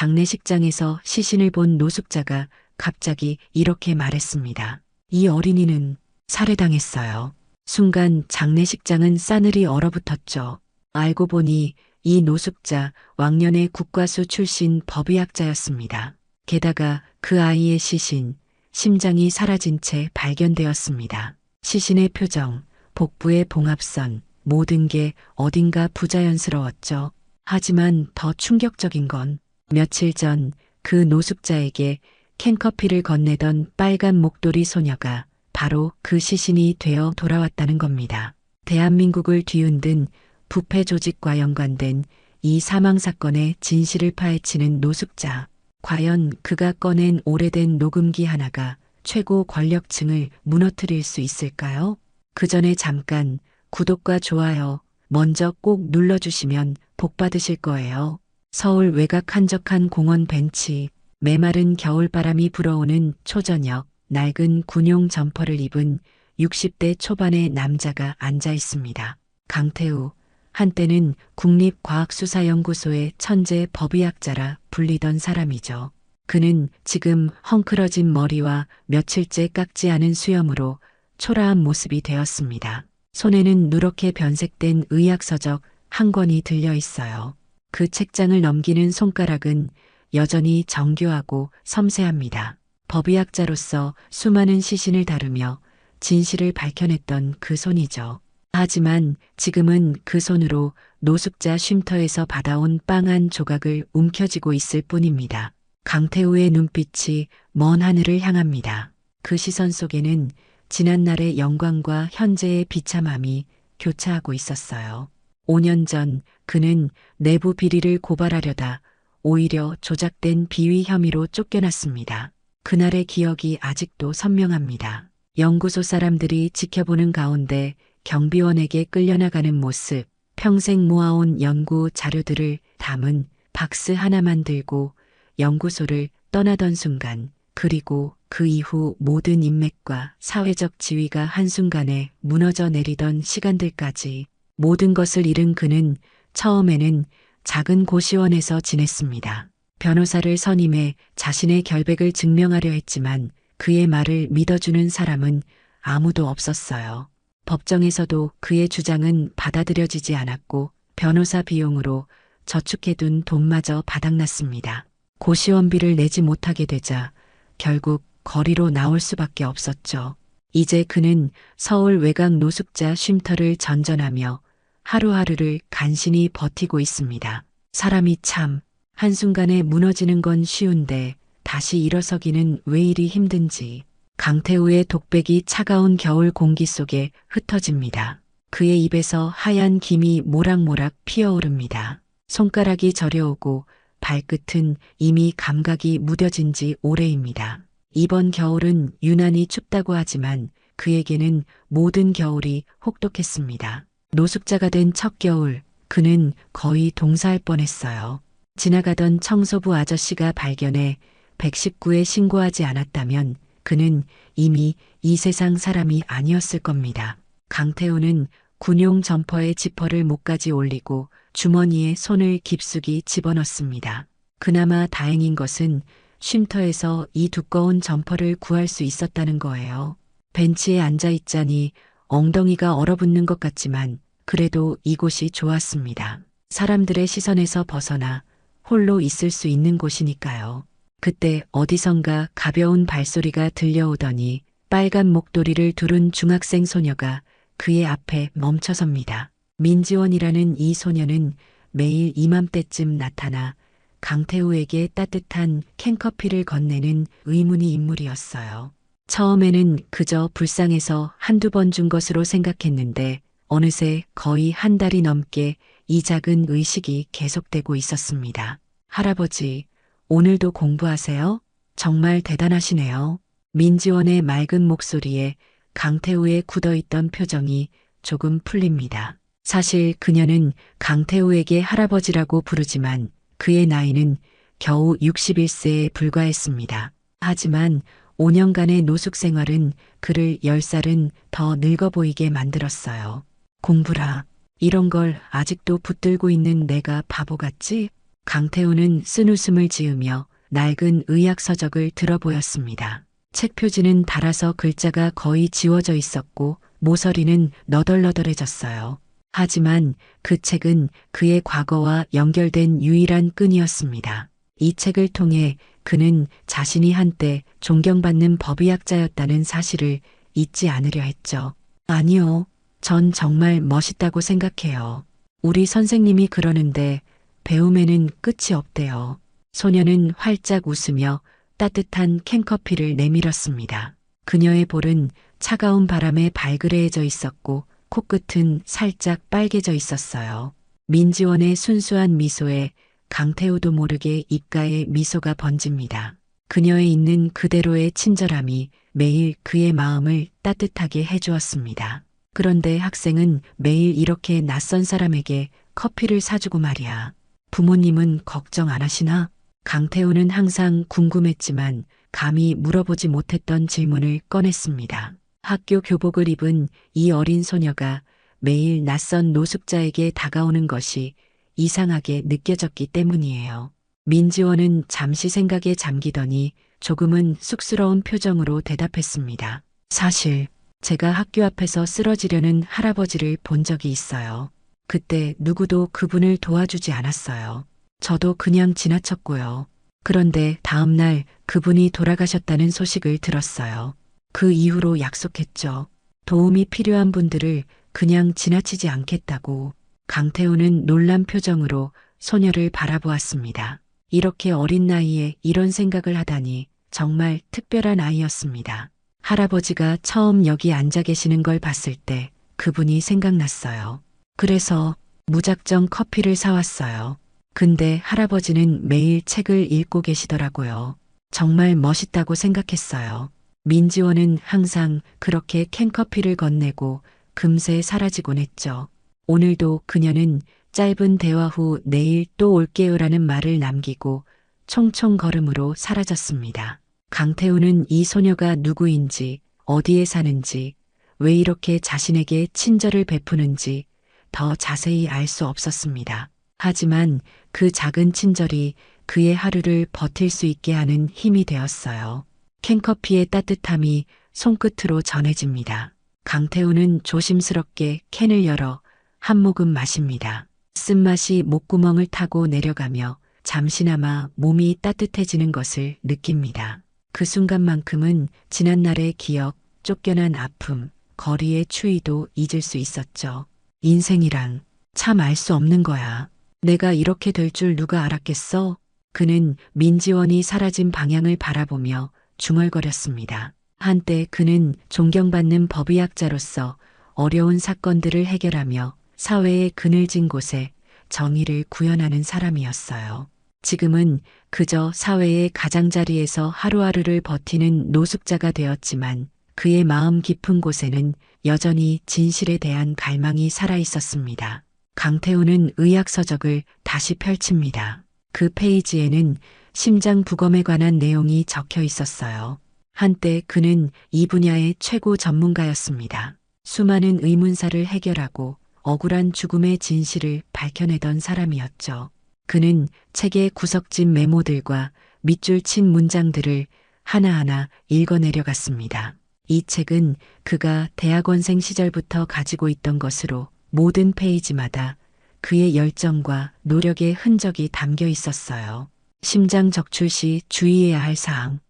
장례식장에서 시신을 본 노숙자가 갑자기 이렇게 말했습니다. 이 어린이는 살해당했어요. 순간 장례식장은 싸늘히 얼어붙었죠. 알고 보니 이 노숙자 왕년의 국과수 출신 법의학자였습니다. 게다가 그 아이의 시신, 심장이 사라진 채 발견되었습니다. 시신의 표정, 복부의 봉합선, 모든 게 어딘가 부자연스러웠죠. 하지만 더 충격적인 건 며칠 전 그 노숙자에게 캔커피를 건네던 빨간 목도리 소녀가 바로 그 시신이 되어 돌아왔다는 겁니다. 대한민국을 뒤흔든 부패 조직과 연관된 이 사망 사건의 진실을 파헤치는 노숙자. 과연 그가 꺼낸 오래된 녹음기 하나가 최고 권력층을 무너뜨릴 수 있을까요? 그 전에 잠깐 구독과 좋아요 먼저 꼭 눌러주시면 복 받으실 거예요. 서울 외곽 한적한 공원 벤치, 메마른 겨울바람이 불어오는 초저녁, 낡은 군용 점퍼를 입은 60대 초반의 남자가 앉아 있습니다. 강태우, 한때는 국립과학수사연구소의 천재 법의학자라 불리던 사람이죠. 그는 지금 헝클어진 머리와 며칠째 깎지 않은 수염으로 초라한 모습이 되었습니다. 손에는 누렇게 변색된 의학서적 한 권이 들려 있어요. 그 책장을 넘기는 손가락은 여전히 정교하고 섬세합니다. 법의학자로서 수많은 시신을 다루며 진실을 밝혀냈던 그 손이죠. 하지만 지금은 그 손으로 노숙자 쉼터에서 받아온 빵 한 조각을 움켜쥐고 있을 뿐입니다. 강태우의 눈빛이 먼 하늘을 향합니다. 그 시선 속에는 지난날의 영광과 현재의 비참함이 교차하고 있었어요. 5년 전 그는 내부 비리를 고발하려다 오히려 조작된 비위 혐의로 쫓겨났습니다. 그날의 기억이 아직도 선명합니다. 연구소 사람들이 지켜보는 가운데 경비원에게 끌려나가는 모습, 평생 모아온 연구 자료들을 담은 박스 하나만 들고 연구소를 떠나던 순간, 그리고 그 이후 모든 인맥과 사회적 지위가 한순간에 무너져 내리던 시간들까지 모든 것을 잃은 그는 처음에는 작은 고시원에서 지냈습니다. 변호사를 선임해 자신의 결백을 증명하려 했지만 그의 말을 믿어주는 사람은 아무도 없었어요. 법정에서도 그의 주장은 받아들여지지 않았고 변호사 비용으로 저축해둔 돈마저 바닥났습니다. 고시원비를 내지 못하게 되자 결국 거리로 나올 수밖에 없었죠. 이제 그는 서울 외곽 노숙자 쉼터를 전전하며 하루하루를 간신히 버티고 있습니다. 사람이 참 한순간에 무너지는 건 쉬운데 다시 일어서기는 왜 이리 힘든지. 강태우의 독백이 차가운 겨울 공기 속에 흩어집니다. 그의 입에서 하얀 김이 모락모락 피어오릅니다. 손가락이 저려오고 발끝은 이미 감각이 무뎌진 지 오래입니다. 이번 겨울은 유난히 춥다고 하지만 그에게는 모든 겨울이 혹독했습니다. 노숙자가 된 첫 겨울, 그는 거의 동사할 뻔했어요. 지나가던 청소부 아저씨가 발견해 119에 신고하지 않았다면 그는 이미 이 세상 사람이 아니었을 겁니다. 강태우는 군용 점퍼에 지퍼를 목까지 올리고 주머니에 손을 깊숙이 집어넣습니다. 그나마 다행인 것은 쉼터에서 이 두꺼운 점퍼를 구할 수 있었다는 거예요. 벤치에 앉아있자니 엉덩이가 얼어붙는 것 같지만 그래도 이곳이 좋았습니다. 사람들의 시선에서 벗어나 홀로 있을 수 있는 곳이니까요. 그때 어디선가 가벼운 발소리가 들려오더니 빨간 목도리를 두른 중학생 소녀가 그의 앞에 멈춰섭니다. 민지원이라는 이 소녀는 매일 이맘때쯤 나타나 강태우에게 따뜻한 캔커피를 건네는 의문의 인물이었어요. 처음에는 그저 불쌍해서 한두 번 준 것으로 생각했는데 어느새 거의 한 달이 넘게 이 작은 의식이 계속되고 있었습니다. 할아버지, 오늘도 공부하세요? 정말 대단하시네요. 민지원의 맑은 목소리에 강태우의 굳어있던 표정이 조금 풀립니다. 사실 그녀는 강태우에게 할아버지라고 부르지만 그의 나이는 겨우 61세에 불과했습니다. 하지만 5년간의 노숙 생활은 그를 10살은 더 늙어 보이게 만들었어요. 공부라, 이런 걸 아직도 붙들고 있는 내가 바보 같지? 강태우는 쓴웃음을 지으며 낡은 의학 서적을 들어 보였습니다. 책 표지는 닳아서 글자가 거의 지워져 있었고 모서리는 너덜너덜해졌어요. 하지만 그 책은 그의 과거와 연결된 유일한 끈이었습니다. 이 책을 통해 그는 자신이 한때 존경받는 법의학자였다는 사실을 잊지 않으려 했죠. 아니요. 전 정말 멋있다고 생각해요. 우리 선생님이 그러는데 배움에는 끝이 없대요. 소녀는 활짝 웃으며 따뜻한 캔커피를 내밀었습니다. 그녀의 볼은 차가운 바람에 발그레해져 있었고 코끝은 살짝 빨개져 있었어요. 민지원의 순수한 미소에 강태우도 모르게 입가에 미소가 번집니다. 그녀의 있는 그대로의 친절함이 매일 그의 마음을 따뜻하게 해주었습니다. 그런데 학생은 매일 이렇게 낯선 사람에게 커피를 사주고 말이야. 부모님은 걱정 안 하시나? 강태우는 항상 궁금했지만 감히 물어보지 못했던 질문을 꺼냈습니다. 학교 교복을 입은 이 어린 소녀가 매일 낯선 노숙자에게 다가오는 것이 이상하게 느껴졌기 때문이에요. 민지원은 잠시 생각에 잠기더니 조금은 쑥스러운 표정으로 대답했습니다. 사실 제가 학교 앞에서 쓰러지려는 할아버지를 본 적이 있어요. 그때 누구도 그분을 도와주지 않았어요. 저도 그냥 지나쳤고요. 그런데 다음 날 그분이 돌아가셨다는 소식을 들었어요. 그 이후로 약속했죠. 도움이 필요한 분들을 그냥 지나치지 않겠다고. 강태우는 놀란 표정으로 소녀를 바라보았습니다. 이렇게 어린 나이에 이런 생각을 하다니 정말 특별한 아이였습니다. 할아버지가 처음 여기 앉아 계시는 걸 봤을 때 그분이 생각났어요. 그래서 무작정 커피를 사왔어요. 근데 할아버지는 매일 책을 읽고 계시더라고요. 정말 멋있다고 생각했어요. 민지원은 항상 그렇게 캔커피를 건네고 금세 사라지곤 했죠. 오늘도 그녀는 짧은 대화 후 내일 또 올게요라는 말을 남기고 총총 걸음으로 사라졌습니다. 강태우는 이 소녀가 누구인지, 어디에 사는지, 왜 이렇게 자신에게 친절을 베푸는지 더 자세히 알 수 없었습니다. 하지만 그 작은 친절이 그의 하루를 버틸 수 있게 하는 힘이 되었어요. 캔커피의 따뜻함이 손끝으로 전해집니다. 강태우는 조심스럽게 캔을 열어 한 모금 마십니다. 쓴맛이 목구멍을 타고 내려가며 잠시나마 몸이 따뜻해지는 것을 느낍니다. 그 순간만큼은 지난날의 기억, 쫓겨난 아픔, 거리의 추위도 잊을 수 있었죠. 인생이란 참 알 수 없는 거야. 내가 이렇게 될 줄 누가 알았겠어? 그는 민지원이 사라진 방향을 바라보며 중얼거렸습니다. 한때 그는 존경받는 법의학자로서 어려운 사건들을 해결하며 사회의 그늘진 곳에 정의를 구현하는 사람이었어요. 지금은 그저 사회의 가장자리에서 하루하루를 버티는 노숙자가 되었지만 그의 마음 깊은 곳에는 여전히 진실에 대한 갈망이 살아 있었습니다. 강태우는 의학서적을 다시 펼칩니다. 그 페이지에는 심장부검에 관한 내용이 적혀 있었어요. 한때 그는 이 분야의 최고 전문가였습니다. 수많은 의문사를 해결하고 억울한 죽음의 진실을 밝혀내던 사람이었죠. 그는 책의 구석진 메모들과 밑줄 친 문장들을 하나하나 읽어내려갔습니다. 이 책은 그가 대학원생 시절부터 가지고 있던 것으로 모든 페이지마다 그의 열정과 노력의 흔적이 담겨 있었어요. 심장 적출 시 주의해야 할 사항.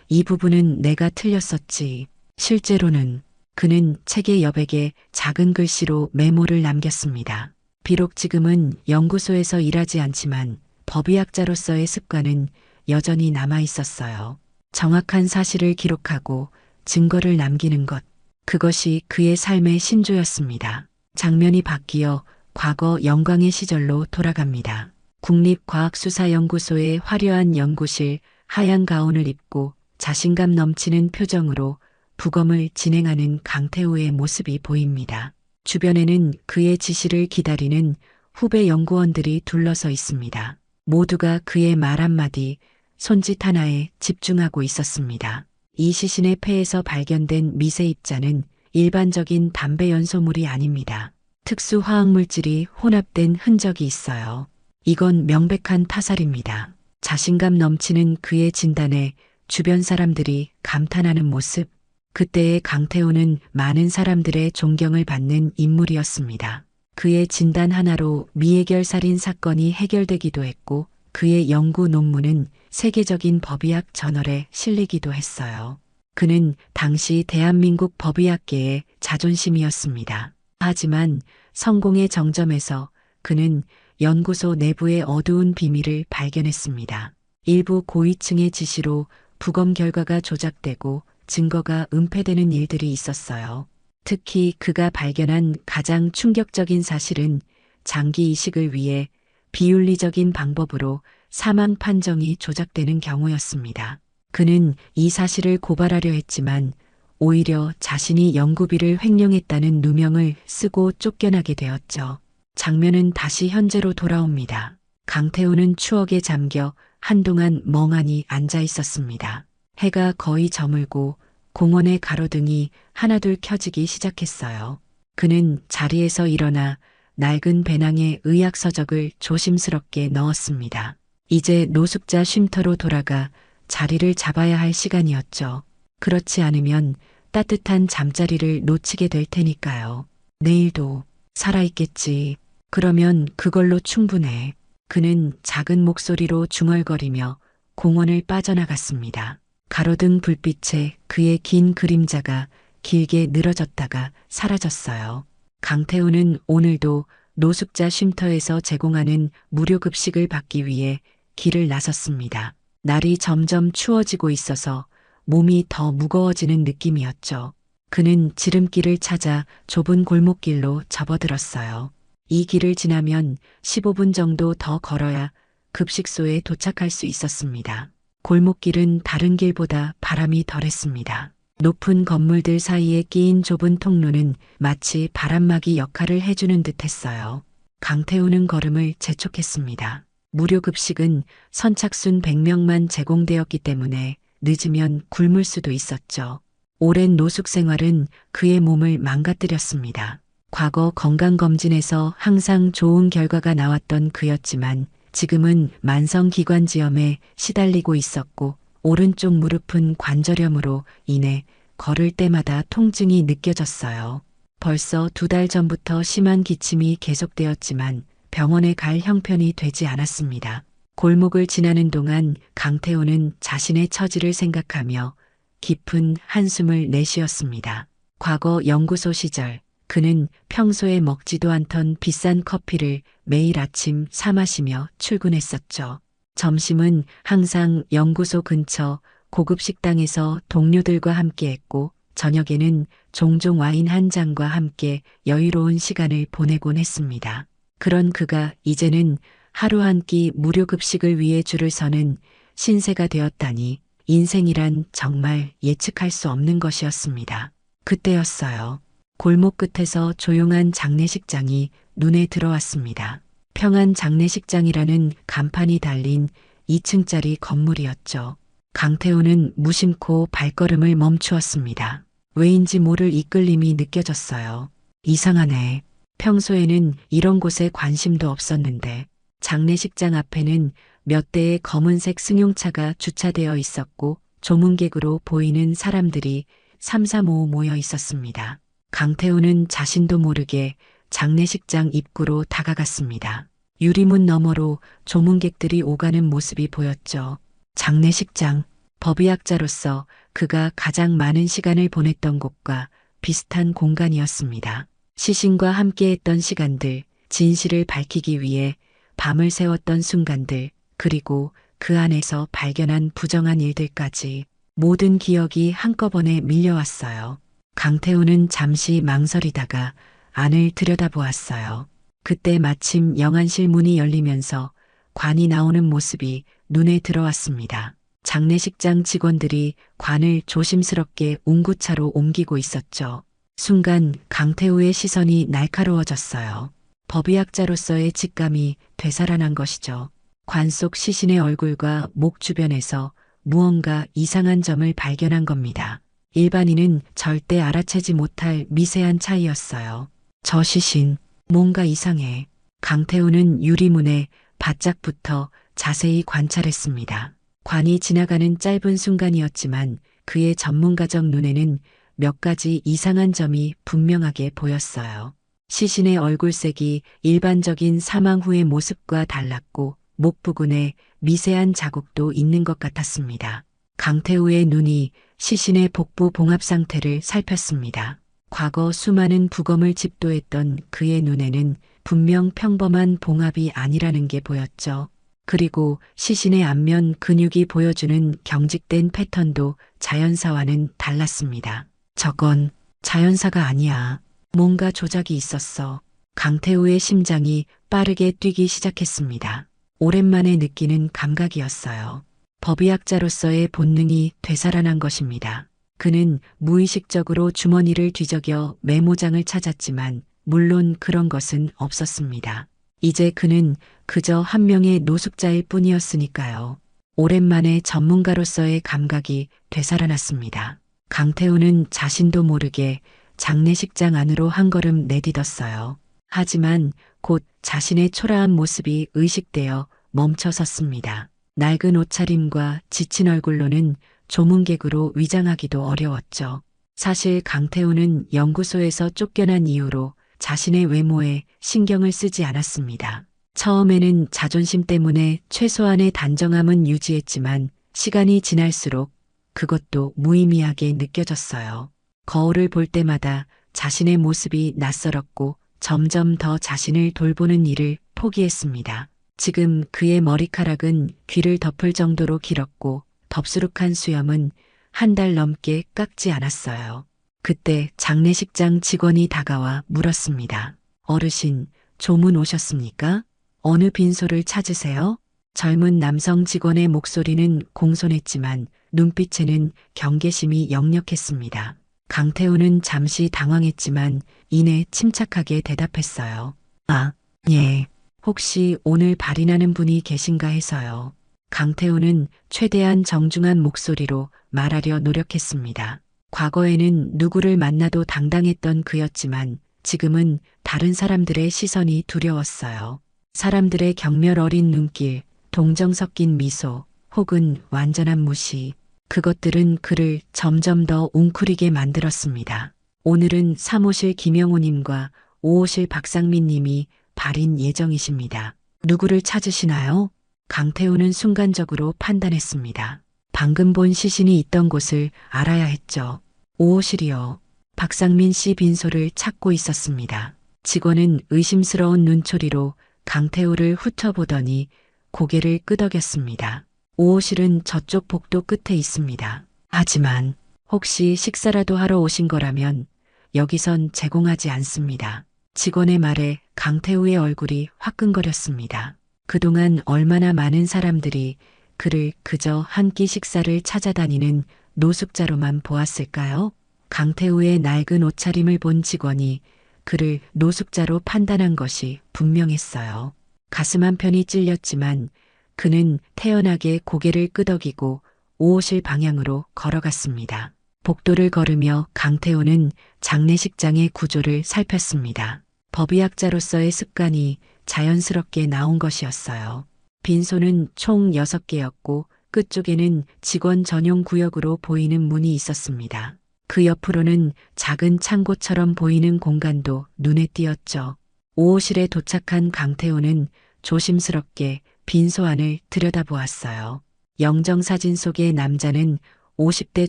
이 부분은 내가 틀렸었지. 실제로는 그는 책의 여백에 작은 글씨로 메모를 남겼습니다. 비록 지금은 연구소에서 일하지 않지만 법의학자로서의 습관은 여전히 남아 있었어요. 정확한 사실을 기록하고 증거를 남기는 것. 그것이 그의 삶의 신조였습니다. 장면이 바뀌어 과거 영광의 시절로 돌아갑니다. 국립과학수사연구소의 화려한 연구실, 하얀 가운을 입고 자신감 넘치는 표정으로 부검을 진행하는 강태우의 모습이 보입니다. 주변에는 그의 지시를 기다리는 후배 연구원들이 둘러서 있습니다. 모두가 그의 말 한마디, 손짓 하나에 집중하고 있었습니다. 이 시신의 폐에서 발견된 미세 입자는 일반적인 담배 연소물이 아닙니다. 특수 화학물질이 혼합된 흔적이 있어요. 이건 명백한 타살입니다. 자신감 넘치는 그의 진단에 주변 사람들이 감탄하는 모습. 그때의 강태호는 많은 사람들의 존경을 받는 인물이었습니다. 그의 진단 하나로 미해결 살인 사건이 해결되기도 했고 그의 연구 논문은 세계적인 법의학 저널에 실리기도 했어요. 그는 당시 대한민국 법의학계의 자존심이었습니다. 하지만 성공의 정점에서 그는 연구소 내부의 어두운 비밀을 발견했습니다. 일부 고위층의 지시로 부검 결과가 조작되고 증거가 은폐되는 일들이 있었어요. 특히 그가 발견한 가장 충격적인 사실은 장기 이식을 위해 비윤리적인 방법으로 사망 판정이 조작되는 경우였습니다. 그는 이 사실을 고발하려 했지만 오히려 자신이 연구비를 횡령했다는 누명을 쓰고 쫓겨나게 되었죠. 장면은 다시 현재로 돌아옵니다. 강태호는 추억에 잠겨 한동안 멍하니 앉아 있었습니다. 해가 거의 저물고 공원의 가로등이 하나둘 켜지기 시작했어요. 그는 자리에서 일어나 낡은 배낭에 의학서적을 조심스럽게 넣었습니다. 이제 노숙자 쉼터로 돌아가 자리를 잡아야 할 시간이었죠. 그렇지 않으면 따뜻한 잠자리를 놓치게 될 테니까요. 내일도 살아있겠지. 그러면 그걸로 충분해. 그는 작은 목소리로 중얼거리며 공원을 빠져나갔습니다. 가로등 불빛에 그의 긴 그림자가 길게 늘어졌다가 사라졌어요. 강태호는 오늘도 노숙자 쉼터에서 제공하는 무료 급식을 받기 위해 길을 나섰습니다. 날이 점점 추워지고 있어서 몸이 더 무거워지는 느낌이었죠. 그는 지름길을 찾아 좁은 골목길로 접어들었어요. 이 길을 지나면 15분 정도 더 걸어야 급식소에 도착할 수 있었습니다. 골목길은 다른 길보다 바람이 덜했습니다. 높은 건물들 사이에 끼인 좁은 통로는 마치 바람막이 역할을 해주는 듯 했어요. 강태호는 걸음을 재촉했습니다. 무료 급식은 선착순 100명만 제공되었기 때문에 늦으면 굶을 수도 있었죠. 오랜 노숙 생활은 그의 몸을 망가뜨렸습니다. 과거 건강검진에서 항상 좋은 결과가 나왔던 그였지만 지금은 만성기관지염에 시달리고 있었고 오른쪽 무릎은 관절염으로 인해 걸을 때마다 통증이 느껴졌어요. 벌써 2달 전부터 심한 기침이 계속되었지만 병원에 갈 형편이 되지 않았습니다. 골목을 지나는 동안 강태호는 자신의 처지를 생각하며 깊은 한숨을 내쉬었습니다. 과거 연구소 시절 그는 평소에 먹지도 않던 비싼 커피를 매일 아침 사 마시며 출근했었죠. 점심은 항상 연구소 근처 고급 식당에서 동료들과 함께했고 저녁에는 종종 와인 한 잔과 함께 여유로운 시간을 보내곤 했습니다. 그런 그가 이제는 하루 한 끼 무료 급식을 위해 줄을 서는 신세가 되었다니 인생이란 정말 예측할 수 없는 것이었습니다. 그때였어요. 골목 끝에서 조용한 장례식장이 눈에 들어왔습니다. 평안 장례식장이라는 간판이 달린 2층짜리 건물이었죠. 강태호는 무심코 발걸음을 멈추었습니다. 왜인지 모를 이끌림이 느껴졌어요. 이상하네. 평소에는 이런 곳에 관심도 없었는데 장례식장 앞에는 몇 대의 검은색 승용차가 주차되어 있었고 조문객으로 보이는 사람들이 삼삼오오 모여 있었습니다. 강태호는 자신도 모르게 장례식장 입구로 다가갔습니다. 유리문 너머로 조문객들이 오가는 모습이 보였죠. 장례식장, 법의학자로서 그가 가장 많은 시간을 보냈던 곳과 비슷한 공간이었습니다. 시신과 함께했던 시간들, 진실을 밝히기 위해 밤을 새웠던 순간들, 그리고 그 안에서 발견한 부정한 일들까지 모든 기억이 한꺼번에 밀려왔어요. 강태호는 잠시 망설이다가 안을 들여다보았어요. 그때 마침 영안실 문이 열리면서 관이 나오는 모습이 눈에 들어왔습니다. 장례식장 직원들이 관을 조심스럽게 운구차로 옮기고 있었죠. 순간 강태호의 시선이 날카로워졌어요. 법의학자로서의 직감이 되살아난 것이죠. 관 속 시신의 얼굴과 목 주변에서 무언가 이상한 점을 발견한 겁니다. 일반인은 절대 알아채지 못할 미세한 차이였어요. 저 시신, 뭔가 이상해. 강태호는 유리문에 바짝부터 자세히 관찰했습니다. 관이 지나가는 짧은 순간이었지만 그의 전문가적 눈에는 몇 가지 이상한 점이 분명하게 보였어요. 시신의 얼굴색이 일반적인 사망 후의 모습과 달랐고 목 부근에 미세한 자국도 있는 것 같았습니다. 강태우의 눈이 시신의 복부 봉합 상태를 살폈습니다. 과거 수많은 부검을 집도했던 그의 눈에는 분명 평범한 봉합이 아니라는 게 보였죠. 그리고 시신의 안면 근육이 보여주는 경직된 패턴도 자연사와는 달랐습니다. 저건 자연사가 아니야. 뭔가 조작이 있었어. 강태우의 심장이 빠르게 뛰기 시작했습니다. 오랜만에 느끼는 감각이었어요. 법의학자로서의 본능이 되살아난 것입니다. 그는 무의식적으로 주머니를 뒤적여 메모장을 찾았지만 물론 그런 것은 없었습니다. 이제 그는 그저 한 명의 노숙자일 뿐이었으니까요. 오랜만에 전문가로서의 감각이 되살아났습니다. 강태우는 자신도 모르게 장례식장 안으로 한 걸음 내딛었어요. 하지만 곧 자신의 초라한 모습이 의식되어 멈춰 섰습니다. 낡은 옷차림과 지친 얼굴로는 조문객으로 위장하기도 어려웠죠. 사실 강태우는 연구소에서 쫓겨난 이후로 자신의 외모에 신경을 쓰지 않았습니다. 처음에는 자존심 때문에 최소한의 단정함은 유지했지만 시간이 지날수록 그것도 무의미하게 느껴졌어요. 거울을 볼 때마다 자신의 모습이 낯설었고 점점 더 자신을 돌보는 일을 포기했습니다. 지금 그의 머리카락은 귀를 덮을 정도로 길었고 덥수룩한 수염은 한 달 넘게 깎지 않았어요. 그때 장례식장 직원이 다가와 물었습니다. 어르신, 조문 오셨습니까? 어느 빈소를 찾으세요? 젊은 남성 직원의 목소리는 공손했지만 눈빛에는 경계심이 역력했습니다. 강태우는 잠시 당황했지만 이내 침착하게 대답했어요. 아, 예. 혹시 오늘 발인하는 분이 계신가 해서요. 강태우는 최대한 정중한 목소리로 말하려 노력했습니다. 과거에는 누구를 만나도 당당했던 그였지만 지금은 다른 사람들의 시선이 두려웠어요. 사람들의 경멸 어린 눈길, 동정 섞인 미소, 혹은 완전한 무시. 그것들은 그를 점점 더 웅크리게 만들었습니다. 오늘은 사무실 김영호님과 5호실 박상민님이 발인 예정이십니다. 누구를 찾으시나요? 강태우는 순간적으로 판단했습니다. 방금 본 시신이 있던 곳을 알아야 했죠. 5호실이요. 박상민 씨 빈소를 찾고 있었습니다. 직원은 의심스러운 눈초리로 강태우를 훑어보더니 고개를 끄덕였습니다. 5호실은 저쪽 복도 끝에 있습니다. 하지만 혹시 식사라도 하러 오신 거라면 여기선 제공하지 않습니다. 직원의 말에 강태우의 얼굴이 화끈거렸습니다. 그동안 얼마나 많은 사람들이 그를 그저 한 끼 식사를 찾아다니는 노숙자로만 보았을까요? 강태우의 낡은 옷차림을 본 직원이 그를 노숙자로 판단한 것이 분명했어요. 가슴 한편이 찔렸지만 그는 태연하게 고개를 끄덕이고 5호실 방향으로 걸어갔습니다. 복도를 걸으며 강태우는 장례식장의 구조를 살폈습니다. 법의학자로서의 습관이 자연스럽게 나온 것이었어요. 빈소는 총 6개였고 끝쪽에는 직원 전용 구역으로 보이는 문이 있었습니다. 그 옆으로는 작은 창고처럼 보이는 공간도 눈에 띄었죠. 5호실에 도착한 강태우는 조심스럽게 빈소 안을 들여다보았어요. 영정사진 속의 남자는 50대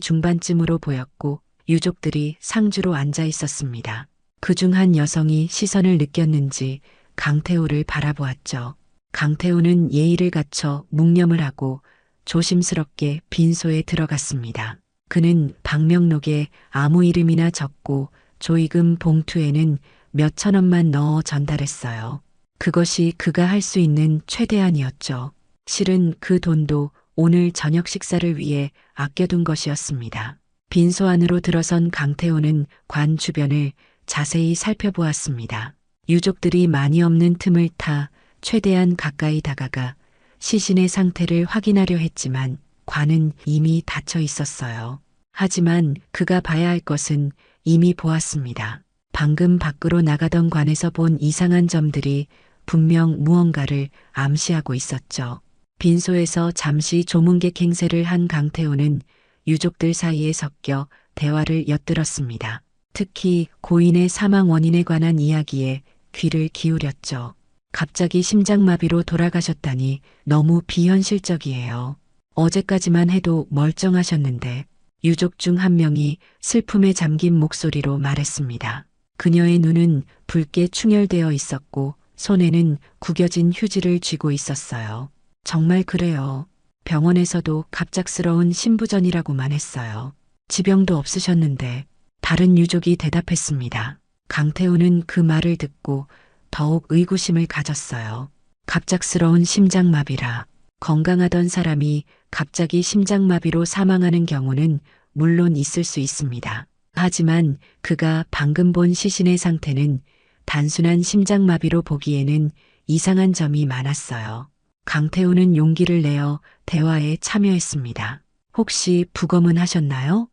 중반쯤으로 보였고 유족들이 상주로 앉아 있었습니다. 그중 한 여성이 시선을 느꼈는지 강태우를 바라보았죠. 강태우는 예의를 갖춰 묵념을 하고 조심스럽게 빈소에 들어갔습니다. 그는 방명록에 아무 이름이나 적고 조의금 봉투에는 몇천 원만 넣어 전달했어요. 그것이 그가 할 수 있는 최대한이었죠. 실은 그 돈도 오늘 저녁 식사를 위해 아껴둔 것이었습니다. 빈소 안으로 들어선 강태우는 관 주변을 자세히 살펴보았습니다. 유족들이 많이 없는 틈을 타 최대한 가까이 다가가 시신의 상태를 확인하려 했지만 관은 이미 닫혀 있었어요. 하지만 그가 봐야 할 것은 이미 보았습니다. 방금 밖으로 나가던 관에서 본 이상한 점들이 분명 무언가를 암시하고 있었죠. 빈소에서 잠시 조문객 행세를 한 강태호는 유족들 사이에 섞여 대화를 엿들었습니다. 특히 고인의 사망 원인에 관한 이야기에 귀를 기울였죠. 갑자기 심장마비로 돌아가셨다니 너무 비현실적이에요. 어제까지만 해도 멀쩡하셨는데 유족 중 한 명이 슬픔에 잠긴 목소리로 말했습니다. 그녀의 눈은 붉게 충혈되어 있었고 손에는 구겨진 휴지를 쥐고 있었어요. 정말 그래요. 병원에서도 갑작스러운 신부전이라고만 했어요. 지병도 없으셨는데 다른 유족이 대답했습니다. 강태우는 그 말을 듣고 더욱 의구심을 가졌어요. 갑작스러운 심장마비라. 건강하던 사람이 갑자기 심장마비로 사망하는 경우는 물론 있을 수 있습니다. 하지만 그가 방금 본 시신의 상태는 단순한 심장마비로 보기에는 이상한 점이 많았어요. 강태우는 용기를 내어 대화에 참여했습니다. 혹시 부검은 하셨나요?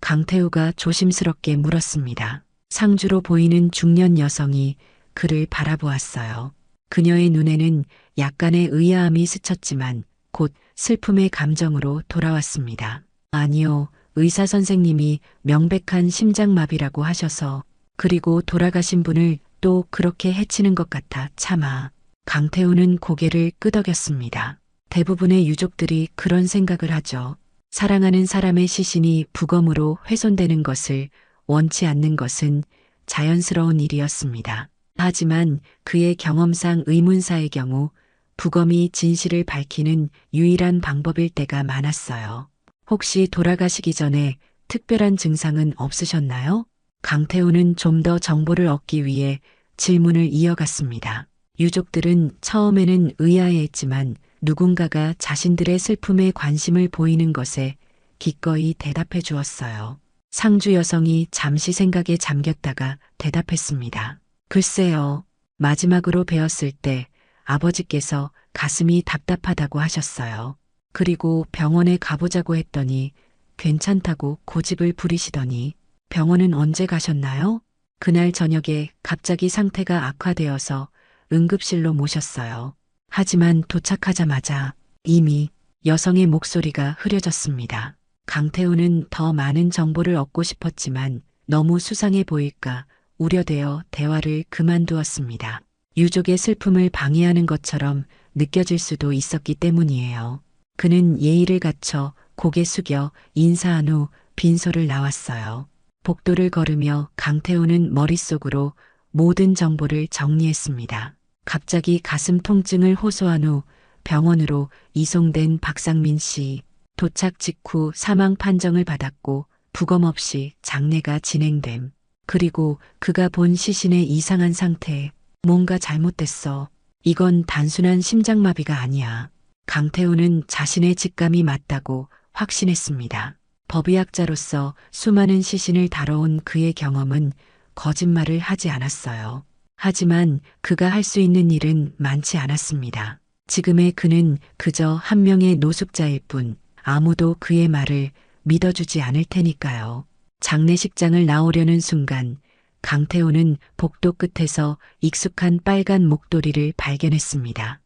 강태우가 조심스럽게 물었습니다. 상주로 보이는 중년 여성이 그를 바라보았어요. 그녀의 눈에는 약간의 의아함이 스쳤지만 곧 슬픔의 감정으로 돌아왔습니다. 아니요, 의사 선생님이 명백한 심장마비라고 하셔서 그리고 돌아가신 분을 또 그렇게 해치는 것 같아 차마. 강태우는 고개를 끄덕였습니다. 대부분의 유족들이 그런 생각을 하죠. 사랑하는 사람의 시신이 부검으로 훼손되는 것을 원치 않는 것은 자연스러운 일이었습니다. 하지만 그의 경험상 의문사의 경우 부검이 진실을 밝히는 유일한 방법일 때가 많았어요. 혹시 돌아가시기 전에 특별한 증상은 없으셨나요? 강태우는 좀 더 정보를 얻기 위해 질문을 이어갔습니다. 유족들은 처음에는 의아해했지만 누군가가 자신들의 슬픔에 관심을 보이는 것에 기꺼이 대답해 주었어요. 상주 여성이 잠시 생각에 잠겼다가 대답했습니다. 글쎄요. 마지막으로 뵈었을 때 아버지께서 가슴이 답답하다고 하셨어요. 그리고 병원에 가보자고 했더니 괜찮다고 고집을 부리시더니 병원은 언제 가셨나요? 그날 저녁에 갑자기 상태가 악화되어서 응급실로 모셨어요. 하지만 도착하자마자 이미 여성의 목소리가 흐려졌습니다. 강태우는 더 많은 정보를 얻고 싶었지만 너무 수상해 보일까 우려되어 대화를 그만두었습니다. 유족의 슬픔을 방해하는 것처럼 느껴질 수도 있었기 때문이에요. 그는 예의를 갖춰 고개 숙여 인사한 후 빈소를 나왔어요. 복도를 걸으며 강태우는 머릿속으로 모든 정보를 정리했습니다. 갑자기 가슴 통증을 호소한 후 병원으로 이송된 박상민 씨. 도착 직후 사망 판정을 받았고 부검 없이 장례가 진행됨. 그리고 그가 본 시신의 이상한 상태. 뭔가 잘못됐어. 이건 단순한 심장마비가 아니야. 강태우는 자신의 직감이 맞다고 확신했습니다. 법의학자로서 수많은 시신을 다뤄온 그의 경험은 거짓말을 하지 않았어요. 하지만 그가 할 수 있는 일은 많지 않았습니다. 지금의 그는 그저 한 명의 노숙자일 뿐 아무도 그의 말을 믿어주지 않을 테니까요. 장례식장을 나오려는 순간 강태호는 복도 끝에서 익숙한 빨간 목도리를 발견했습니다.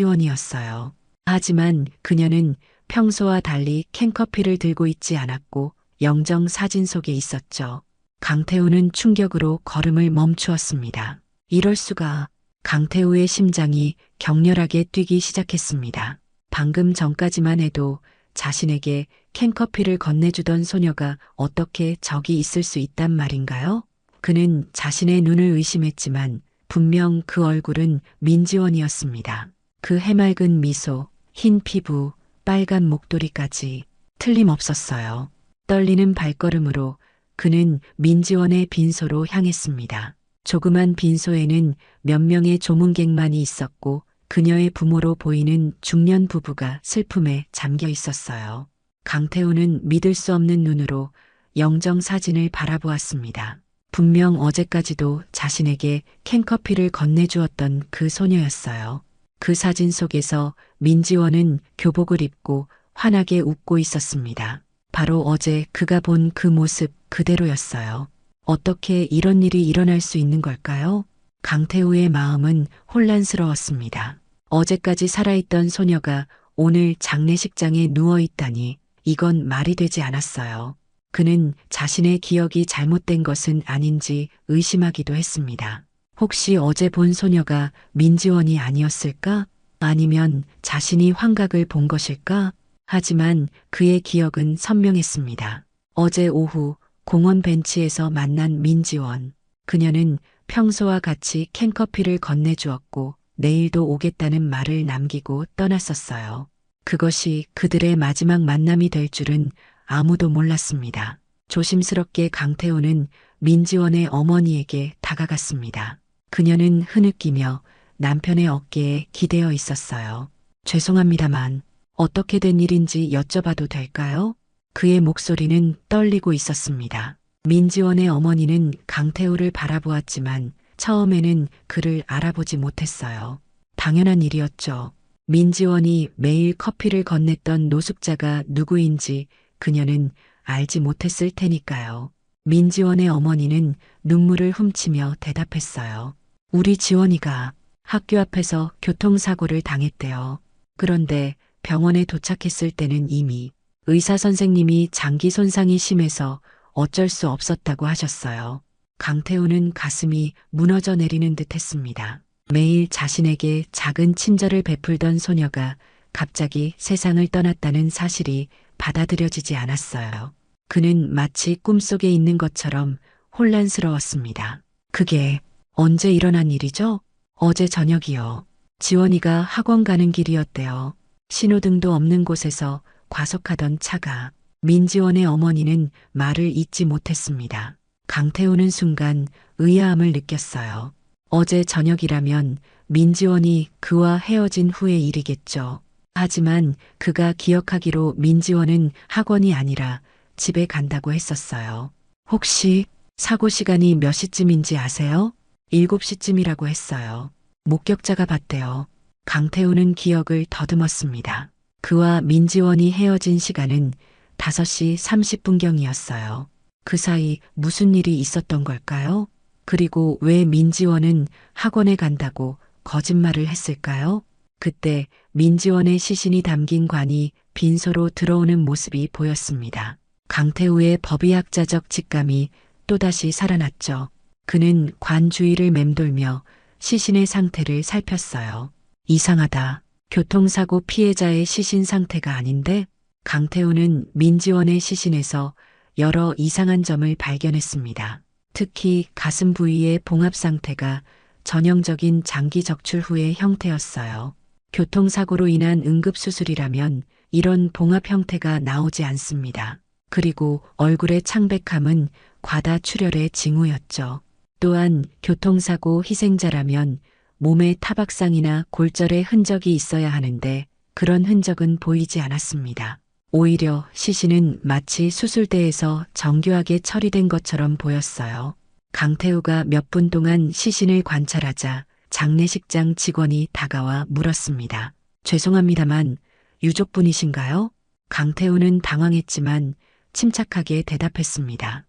민지원이었어요. 하지만 그녀는 평소와 달리 캔커피를 들고 있지 않았고 영정 사진 속에 있었죠. 강태우는 충격으로 걸음을 멈추었습니다. 이럴 수가. 강태우의 심장이 격렬하게 뛰기 시작했습니다. 방금 전까지만 해도 자신에게 캔커피를 건네주던 소녀가 어떻게 저기 있을 수 있단 말인가요? 그는 자신의 눈을 의심했지만 분명 그 얼굴은 민지원이었습니다. 그 해맑은 미소, 흰 피부, 빨간 목도리까지 틀림없었어요. 떨리는 발걸음으로 그는 민지원의 빈소로 향했습니다. 조그만 빈소에는 몇 명의 조문객만이 있었고 그녀의 부모로 보이는 중년 부부가 슬픔에 잠겨 있었어요. 강태우는 믿을 수 없는 눈으로 영정 사진을 바라보았습니다. 분명 어제까지도 자신에게 캔커피를 건네주었던 그 소녀였어요. 그 사진 속에서 민지원은 교복을 입고 환하게 웃고 있었습니다. 바로 어제 그가 본 그 모습 그대로였어요. 어떻게 이런 일이 일어날 수 있는 걸까요? 강태우의 마음은 혼란스러웠습니다. 어제까지 살아있던 소녀가 오늘 장례식장에 누워있다니 이건 말이 되지 않았어요. 그는 자신의 기억이 잘못된 것은 아닌지 의심하기도 했습니다. 혹시 어제 본 소녀가 민지원이 아니었을까? 아니면 자신이 환각을 본 것일까? 하지만 그의 기억은 선명했습니다. 어제 오후 공원 벤치에서 만난 민지원. 그녀는 평소와 같이 캔커피를 건네주었고 내일도 오겠다는 말을 남기고 떠났었어요. 그것이 그들의 마지막 만남이 될 줄은 아무도 몰랐습니다. 조심스럽게 강태호는 민지원의 어머니에게 다가갔습니다. 그녀는 흐느끼며 남편의 어깨에 기대어 있었어요. 죄송합니다만 어떻게 된 일인지 여쭤봐도 될까요? 그의 목소리는 떨리고 있었습니다. 민지원의 어머니는 강태호를 바라보았지만 처음에는 그를 알아보지 못했어요. 당연한 일이었죠. 민지원이 매일 커피를 건넸던 노숙자가 누구인지 그녀는 알지 못했을 테니까요. 민지원의 어머니는 눈물을 훔치며 대답했어요. 우리 지원이가 학교 앞에서 교통사고를 당했대요. 그런데 병원에 도착했을 때는 이미 의사 선생님이 장기 손상이 심해서 어쩔 수 없었다고 하셨어요. 강태우는 가슴이 무너져 내리는 듯 했습니다. 매일 자신에게 작은 친절을 베풀던 소녀가 갑자기 세상을 떠났다는 사실이 받아들여지지 않았어요. 그는 마치 꿈속에 있는 것처럼 혼란스러웠습니다. 그게 언제 일어난 일이죠? 어제 저녁이요. 지원이가 학원 가는 길이었대요. 신호등도 없는 곳에서 과속하던 차가. 민지원의 어머니는 말을 잇지 못했습니다. 강태우는 순간 의아함을 느꼈어요. 어제 저녁이라면 민지원이 그와 헤어진 후의 일이겠죠. 하지만 그가 기억하기로 민지원은 학원이 아니라 집에 간다고 했었어요. 혹시 사고 시간이 몇 시쯤인지 아세요? 7시쯤이라고 했어요. 목격자가 봤대요. 강태우는 기억을 더듬었습니다. 그와 민지원이 헤어진 시간은 5시 30분경이었어요. 그 사이 무슨 일이 있었던 걸까요? 그리고 왜 민지원은 학원에 간다고 거짓말을 했을까요? 그때 민지원의 시신이 담긴 관이 빈소로 들어오는 모습이 보였습니다. 강태우의 법의학자적 직감이 또다시 살아났죠. 그는 관 주위를 맴돌며 시신의 상태를 살폈어요. 이상하다. 교통사고 피해자의 시신 상태가 아닌데? 강태우는 민지원의 시신에서 여러 이상한 점을 발견했습니다. 특히 가슴 부위의 봉합 상태가 전형적인 장기 적출 후의 형태였어요. 교통사고로 인한 응급수술이라면 이런 봉합 형태가 나오지 않습니다. 그리고 얼굴의 창백함은 과다 출혈의 징후였죠. 또한 교통사고 희생자라면 몸에 타박상이나 골절의 흔적이 있어야 하는데 그런 흔적은 보이지 않았습니다. 오히려 시신은 마치 수술대에서 정교하게 처리된 것처럼 보였어요. 강태우가 몇 분 동안 시신을 관찰하자 장례식장 직원이 다가와 물었습니다. 죄송합니다만 유족분이신가요? 강태우는 당황했지만 침착하게 대답했습니다.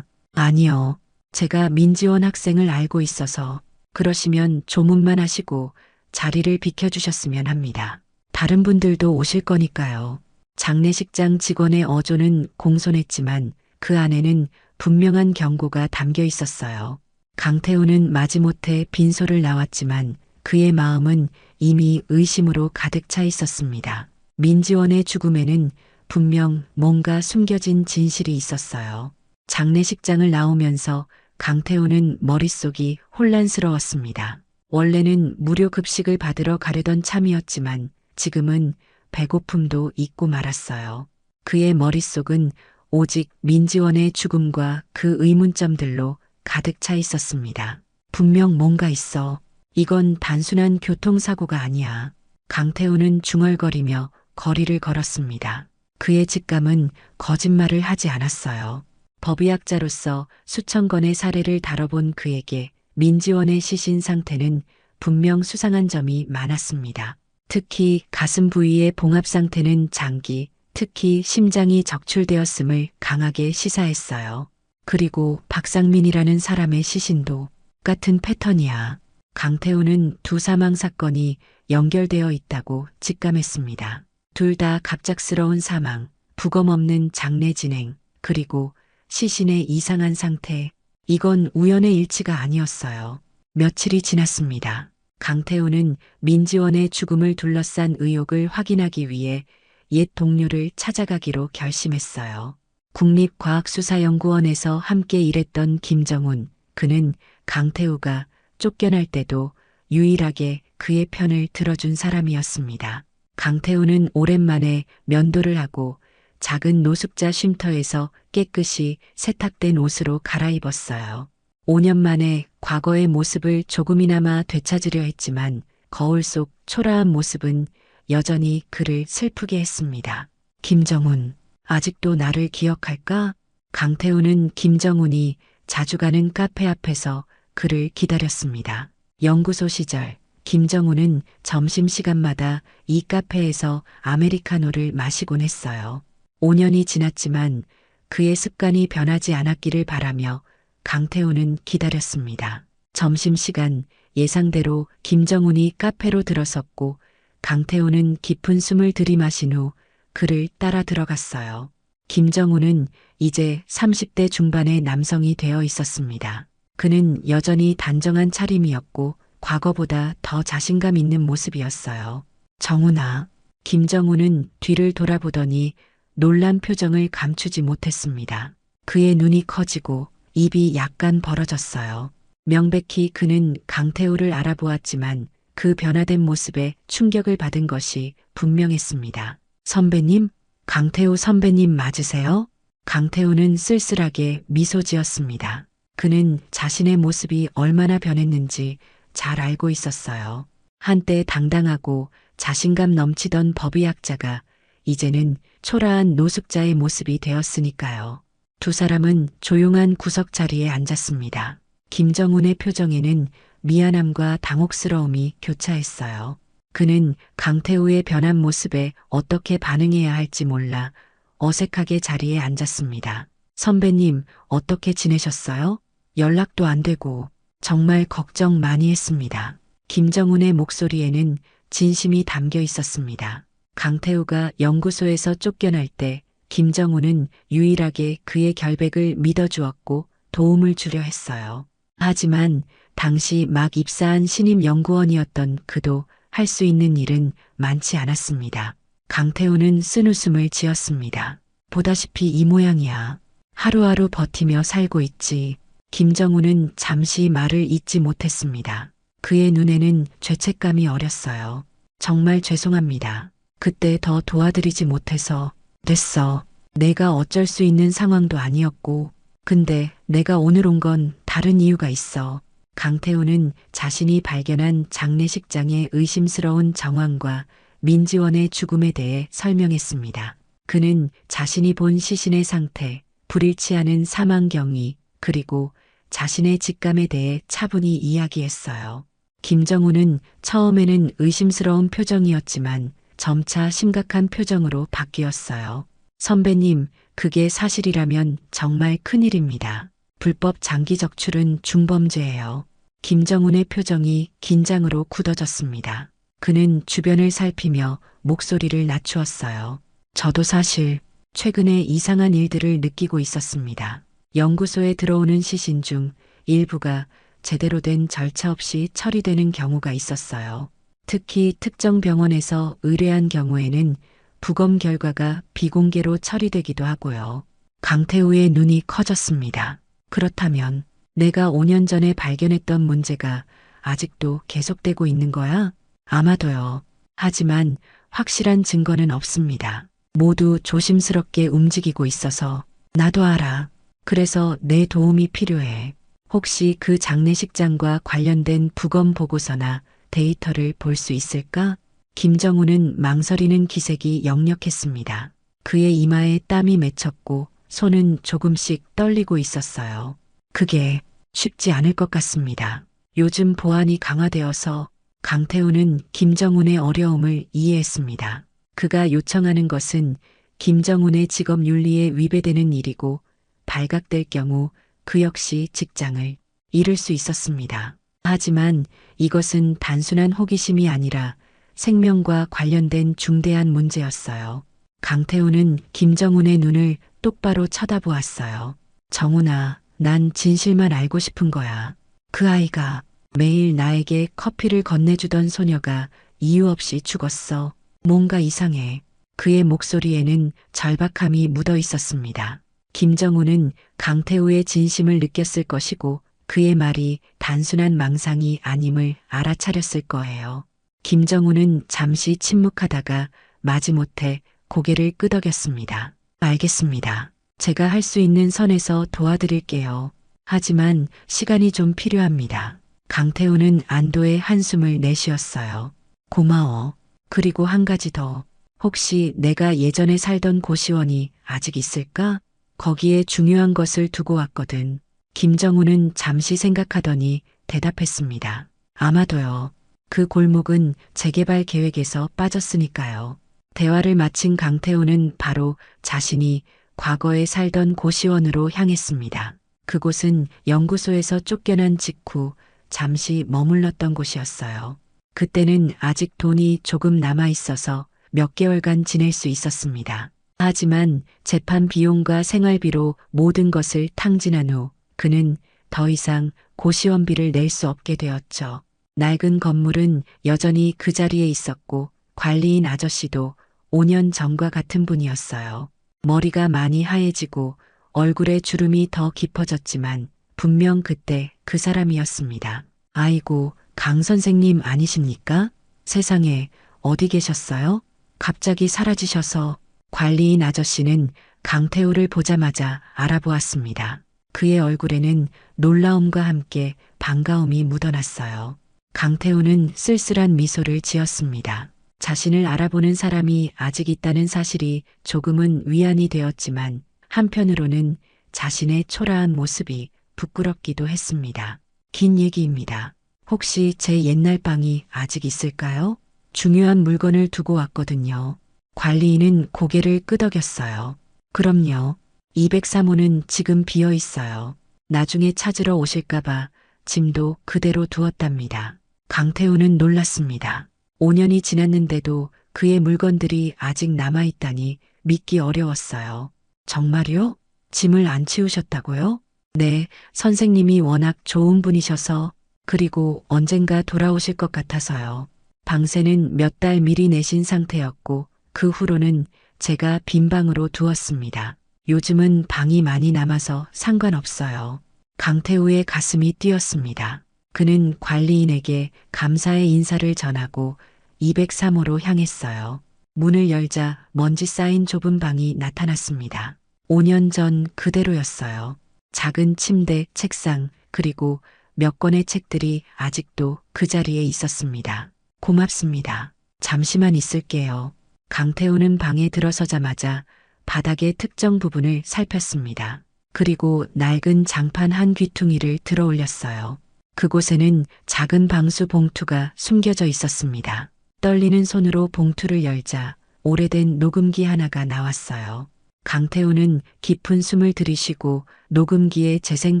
아니요. 제가 민지원 학생을 알고 있어서. 그러시면 조문만 하시고 자리를 비켜주셨으면 합니다. 다른 분들도 오실 거니까요. 장례식장 직원의 어조는 공손했지만 그 안에는 분명한 경고가 담겨 있었어요. 강태우는 마지못해 빈소를 나왔지만 그의 마음은 이미 의심으로 가득 차 있었습니다. 민지원의 죽음에는 분명 뭔가 숨겨진 진실이 있었어요. 장례식장을 나오면서 강태우는 머릿속이 혼란스러웠습니다. 원래는 무료 급식을 받으러 가려던 참이었지만 지금은 배고픔도 잊고 말았어요. 그의 머릿속은 오직 민지원의 죽음과 그 의문점들로 가득 차 있었습니다. 분명 뭔가 있어. 이건 단순한 교통사고가 아니야. 강태우는 중얼거리며 거리를 걸었습니다. 그의 직감은 거짓말을 하지 않았어요. 법의학자로서 수천 건의 사례를 다뤄본 그에게 민지원의 시신 상태는 분명 수상한 점이 많았습니다. 특히 가슴 부위의 봉합 상태는 장기, 특히 심장이 적출되었음을 강하게 시사했어요. 그리고 박상민이라는 사람의 시신도 똑같은 패턴이야. 강태우는 두 사망 사건이 연결되어 있다고 직감했습니다. 둘 다 갑작스러운 사망, 부검 없는 장례 진행, 그리고 시신의 이상한 상태. 이건 우연의 일치가 아니었어요. 며칠이 지났습니다. 강태우는 민지원의 죽음을 둘러싼 의혹을 확인하기 위해 옛 동료를 찾아가기로 결심했어요. 국립과학수사연구원에서 함께 일했던 김정훈, 그는 강태우가 쫓겨날 때도 유일하게 그의 편을 들어준 사람이었습니다. 강태우는 오랜만에 면도를 하고 작은 노숙자 쉼터에서 깨끗이 세탁된 옷으로 갈아입었어요. 5년 만에 과거의 모습을 조금이나마 되찾으려 했지만 거울 속 초라한 모습은 여전히 그를 슬프게 했습니다. 김정훈, 아직도 나를 기억할까? 강태우는 김정훈이 자주 가는 카페 앞에서 그를 기다렸습니다. 연구소 시절 김정훈은 점심시간마다 이 카페에서 아메리카노를 마시곤 했어요. 5년이 지났지만 그의 습관이 변하지 않았기를 바라며 강태우는 기다렸습니다. 점심시간 예상대로 김정훈이 카페로 들어섰고 강태우는 깊은 숨을 들이마신 후 그를 따라 들어갔어요. 김정훈은 이제 30대 중반의 남성이 되어 있었습니다. 그는 여전히 단정한 차림이었고 과거보다 더 자신감 있는 모습이었어요. 정훈아. 김정훈은 뒤를 돌아보더니 놀란 표정을 감추지 못했습니다. 그의 눈이 커지고 입이 약간 벌어졌어요. 명백히 그는 강태우를 알아보았지만 그 변화된 모습에 충격을 받은 것이 분명했습니다. 선배님? 강태우 선배님 맞으세요? 강태우는 쓸쓸하게 미소 지었습니다. 그는 자신의 모습이 얼마나 변했는지 잘 알고 있었어요. 한때 당당하고 자신감 넘치던 법의학자가 이제는 초라한 노숙자의 모습이 되었으니까요. 두 사람은 조용한 구석 자리에 앉았습니다. 김정훈의 표정에는 미안함과 당혹스러움이 교차했어요. 그는 강태우의 변한 모습에 어떻게 반응해야 할지 몰라 어색하게 자리에 앉았습니다. 선배님, 어떻게 지내셨어요? 연락도 안 되고 정말 걱정 많이 했습니다. 김정훈의 목소리에는 진심이 담겨 있었습니다. 강태우가 연구소에서 쫓겨날 때 김정훈은 유일하게 그의 결백을 믿어주었고 도움을 주려 했어요. 하지만 당시 막 입사한 신임 연구원이었던 그도 할 수 있는 일은 많지 않았습니다. 강태우는 쓴웃음을 지었습니다. 보다시피 이 모양이야. 하루하루 버티며 살고 있지. 김정훈은 잠시 말을 잇지 못했습니다. 그의 눈에는 죄책감이 어렸어요. 정말 죄송합니다. 그때 더 도와드리지 못해서. 됐어. 내가 어쩔 수 있는 상황도 아니었고. 근데 내가 오늘 온 건 다른 이유가 있어. 강태우는 자신이 발견한 장례식장의 의심스러운 정황과 민지원의 죽음에 대해 설명했습니다. 그는 자신이 본 시신의 상태, 불일치 않은 사망 경위, 그리고 자신의 직감에 대해 차분히 이야기했어요. 김정훈은 처음에는 의심스러운 표정이었지만 점차 심각한 표정으로 바뀌었어요. 선배님, 그게 사실이라면 정말 큰일입니다. 불법 장기 적출은 중범죄예요. 김정훈의 표정이 긴장으로 굳어졌습니다. 그는 주변을 살피며 목소리를 낮추었어요. 저도 사실 최근에 이상한 일들을 느끼고 있었습니다. 연구소에 들어오는 시신 중 일부가 제대로 된 절차 없이 처리되는 경우가 있었어요. 특히 특정 병원에서 의뢰한 경우에는 부검 결과가 비공개로 처리되기도 하고요. 강태우의 눈이 커졌습니다. 그렇다면 내가 5년 전에 발견했던 문제가 아직도 계속되고 있는 거야? 아마도요. 하지만 확실한 증거는 없습니다. 모두 조심스럽게 움직이고 있어서. 나도 알아. 그래서 내 도움이 필요해. 혹시 그 장례식장과 관련된 부검 보고서나 데이터를 볼 수 있을까? 김정훈은 망설이는 기색이 역력했습니다. 그의 이마에 땀이 맺혔고 손은 조금씩 떨리고 있었어요. 그게 쉽지 않을 것 같습니다. 요즘 보안이 강화되어서. 강태우는 김정훈의 어려움을 이해했습니다. 그가 요청하는 것은 김정훈의 직업 윤리에 위배되는 일이고 발각될 경우 그 역시 직장을 잃을 수 있었습니다. 하지만 이것은 단순한 호기심이 아니라 생명과 관련된 중대한 문제였어요. 강태우는 김정훈의 눈을 똑바로 쳐다보았어요. 정훈아, 난 진실만 알고 싶은 거야. 그 아이가 매일 나에게 커피를 건네주던 소녀가 이유 없이 죽었어. 뭔가 이상해. 그의 목소리에는 절박함이 묻어 있었습니다. 김정훈은 강태우의 진심을 느꼈을 것이고 그의 말이 단순한 망상이 아님을 알아차렸을 거예요. 김정훈은 잠시 침묵하다가 마지못해 고개를 끄덕였습니다. 알겠습니다. 제가 할 수 있는 선에서 도와드릴게요. 하지만 시간이 좀 필요합니다. 강태우는 안도의 한숨을 내쉬었어요. 고마워. 그리고 한 가지 더. 혹시 내가 예전에 살던 고시원이 아직 있을까? 거기에 중요한 것을 두고 왔거든. 김정훈은 잠시 생각하더니 대답했습니다. 아마도요. 그 골목은 재개발 계획에서 빠졌으니까요. 대화를 마친 강태우는 바로 자신이 과거에 살던 고시원으로 향했습니다. 그곳은 연구소에서 쫓겨난 직후 잠시 머물렀던 곳이었어요. 그때는 아직 돈이 조금 남아 있어서 몇 개월간 지낼 수 있었습니다. 하지만 재판 비용과 생활비로 모든 것을 탕진한 후 그는 더 이상 고시원비를 낼 수 없게 되었죠. 낡은 건물은 여전히 그 자리에 있었고 관리인 아저씨도 5년 전과 같은 분이었어요. 머리가 많이 하얘지고 얼굴에 주름이 더 깊어졌지만 분명 그때 그 사람이었습니다. 아이고, 강 선생님 아니십니까? 세상에, 어디 계셨어요? 갑자기 사라지셔서. 관리인 아저씨는 강태우를 보자마자 알아보았습니다. 그의 얼굴에는 놀라움과 함께 반가움이 묻어났어요. 강태우는 쓸쓸한 미소를 지었습니다. 자신을 알아보는 사람이 아직 있다는 사실이 조금은 위안이 되었지만 한편으로는 자신의 초라한 모습이 부끄럽기도 했습니다. 긴 얘기입니다. 혹시 제 옛날 방이 아직 있을까요? 중요한 물건을 두고 왔거든요. 관리인은 고개를 끄덕였어요. 그럼요. 203호는 지금 비어 있어요. 나중에 찾으러 오실까봐 짐도 그대로 두었답니다. 강태우는 놀랐습니다. 5년이 지났는데도 그의 물건들이 아직 남아있다니 믿기 어려웠어요. 정말요? 짐을 안 치우셨다고요? 네, 선생님이 워낙 좋은 분이셔서 그리고 언젠가 돌아오실 것 같아서요. 방세는 몇 달 미리 내신 상태였고 그 후로는 제가 빈 방으로 두었습니다. 요즘은 방이 많이 남아서 상관없어요. 강태우의 가슴이 뛰었습니다. 그는 관리인에게 감사의 인사를 전하고 203호로 향했어요. 문을 열자 먼지 쌓인 좁은 방이 나타났습니다. 5년 전 그대로였어요. 작은 침대, 책상, 그리고 몇 권의 책들이 아직도 그 자리에 있었습니다. 고맙습니다. 잠시만 있을게요. 강태우는 방에 들어서자마자 바닥의 특정 부분을 살폈습니다. 그리고 낡은 장판 한 귀퉁이를 들어 올렸어요. 그곳에는 작은 방수 봉투가 숨겨져 있었습니다. 떨리는 손으로 봉투를 열자 오래된 녹음기 하나가 나왔어요. 강태우는 깊은 숨을 들이쉬고 녹음기의 재생